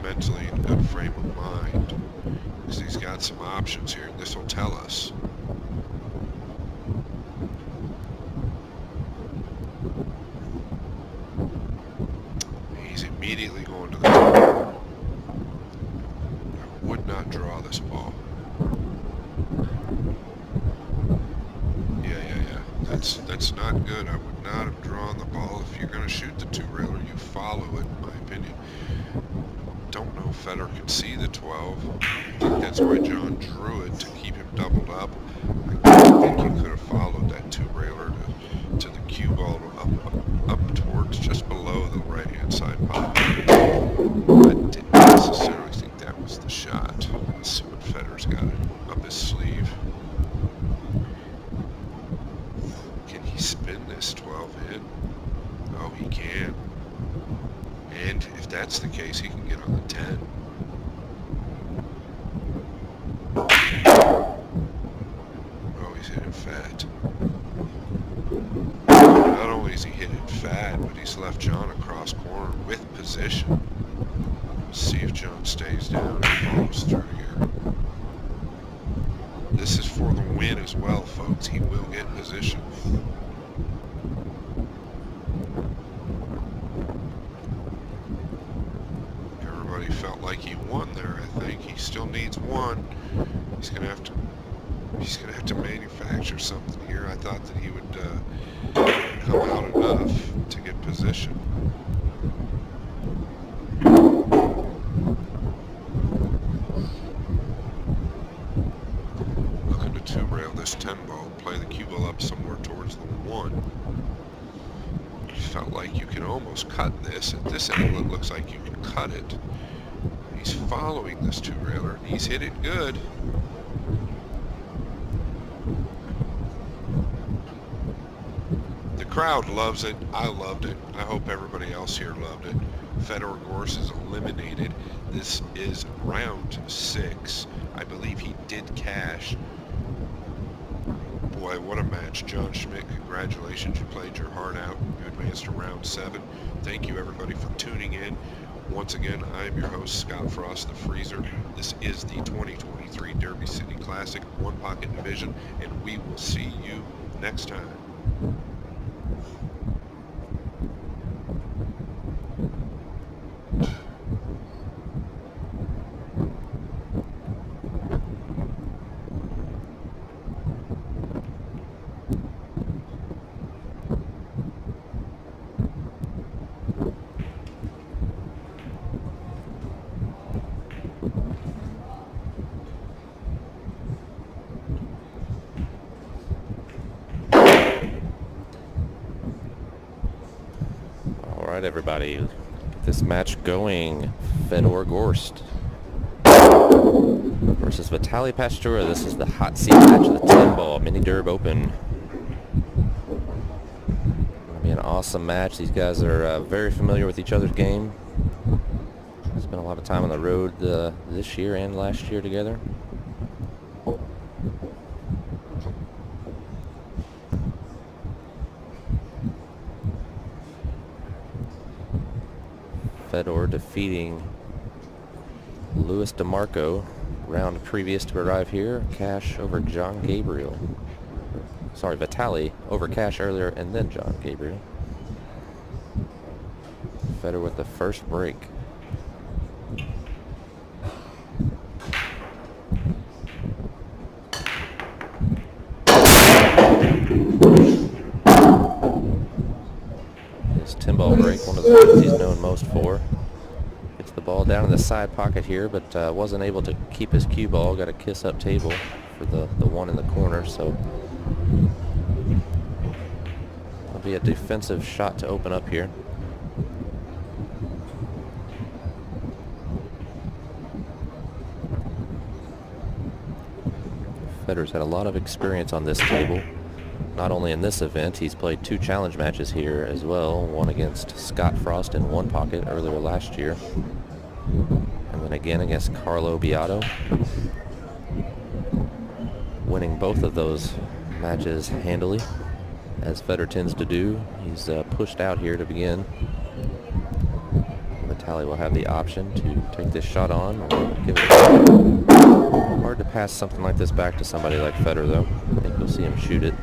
mentally in a good frame of mind? Because he's got some options here, and this will tell us. He's immediately going to the top. I would not draw this ball. That's not good. I would not have drawn the ball. If you're going to shoot the two-railer, you follow it, in my opinion. Don't know if Federer can see the 12. I think that's why John drew it, to keep him doubled up. I think you could have followed that two-railer to the cue ball up towards just below the right-hand side pocket. I didn't necessarily think that was the shot. Let's see what Federer's got up his sleeve. Spin this 12 in. Oh, he can. And if that's the case, he can get on the 10. Oh, he's hitting fat. Not only is he hitting fat, but he's left John across corner with position. Let's see if John stays down and follows through here. This is for the win as well, folks. He will get position. Felt like he won there. I think he still needs one. He's gonna have to manufacture something here. I thought that he would come out enough to get position. Looking to two-rail this 10 ball, play the cue ball up somewhere towards the 1. Felt like you can almost cut this. At this angle, it looks like you can cut it. He's following this two-railer. He's hit it good. The crowd loves it. I loved it. I hope everybody else here loved it. Fedor Gorst is eliminated. This is round 6. I believe he did cash. Boy, what a match. John Schmidt, congratulations. You played your heart out. You advanced to round 7. Thank you, everybody, for tuning in. Once again, I am your host, Scott Frost, the Freezer. This is the 2023 Derby City Classic, One Pocket Division, and we will see you next time. All right, everybody, get this match going. Fedor Gorst versus Vitaly Pastura. This is the hot seat match of the 10-ball Mini Derb Open. It'll be an awesome match. These guys are very familiar with each other's game. Spent a lot of time on the road this year and last year together. Fedor defeating Louis DeMarco round previous to arrive here. Cash over John Gabriel. Sorry, Vitaly over Cash earlier and then John Gabriel. Fedor with the first break. His 10-ball break, one of the ones he's known most for. Gets the ball down in the side pocket here, but wasn't able to keep his cue ball. Got a kiss-up table for the one in the corner, so it'll be a defensive shot to open up here. Federer's had a lot of experience on this table. Not only in this event, he's played 2 challenge matches here as well. One against Scott Frost in One Pocket earlier last year. And then again against Carlo Beato. Winning both of those matches handily, as Federer tends to do. He's pushed out here to begin. Vitali will have the option to take this shot on or give it a shot. Hard to pass something like this back to somebody like Federer, though. I think you'll see him shoot it.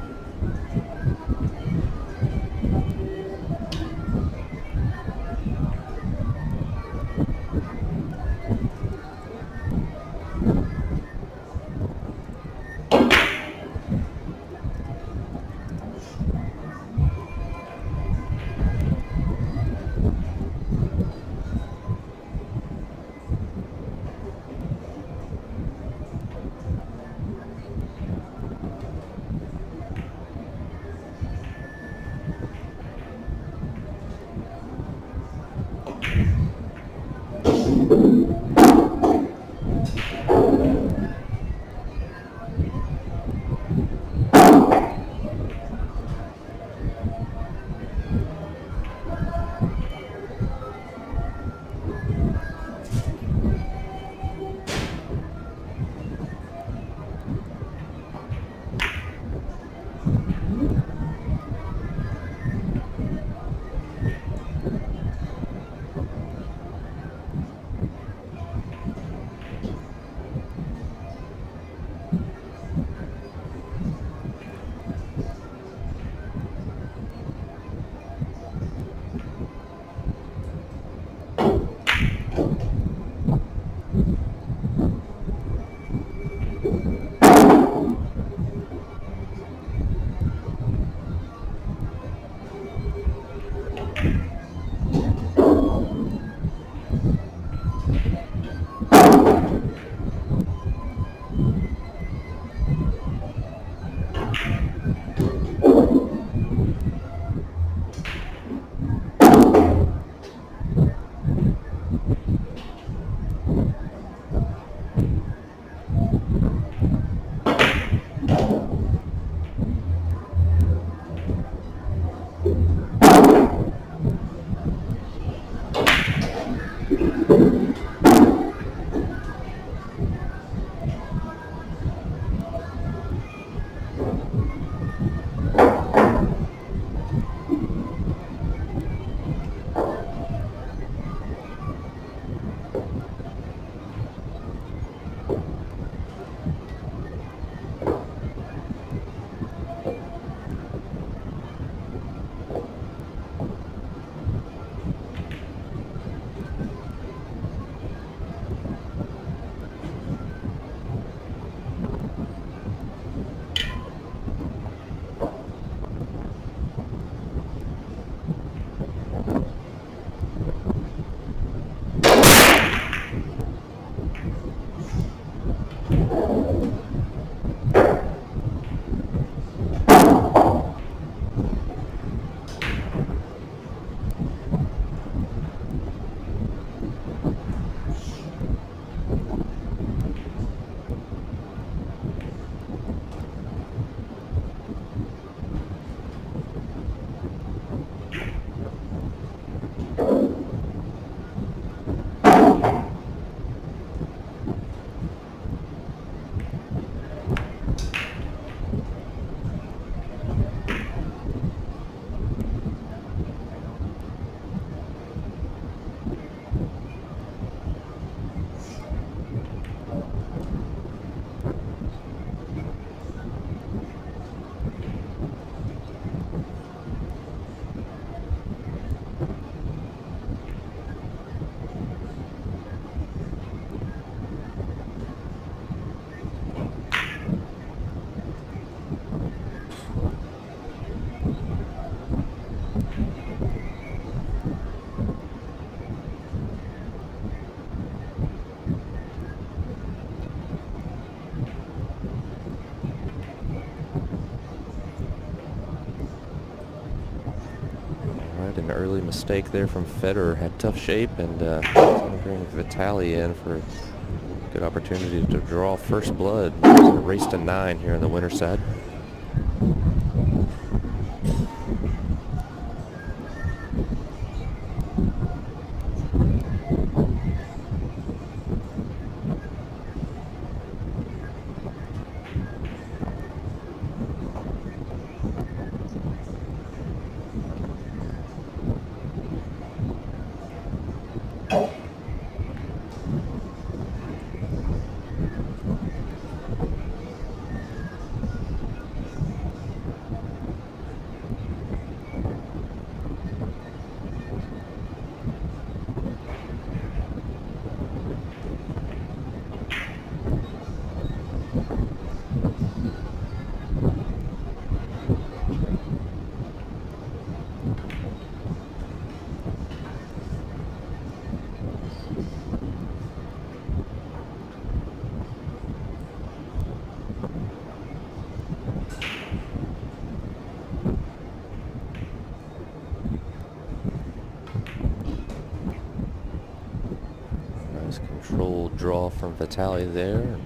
An early mistake there from Federer. Had tough shape, and going to bring Vitali in for a good opportunity to draw first blood. It's a race to 9 here on the winner's side. Nice controlled draw from Vitali there.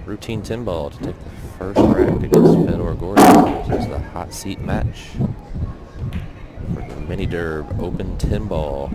Routine 10 ball to take the first rack against Fedor Gordon. This is the hot seat match for the Mini Derb Open 10 ball.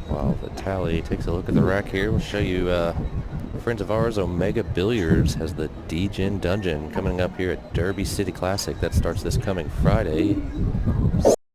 While Vitali takes a look at the rack here, we'll show you friends of ours, Omega Billiards has the D-Gen Dungeon coming up here at Derby City Classic. That starts this coming Friday,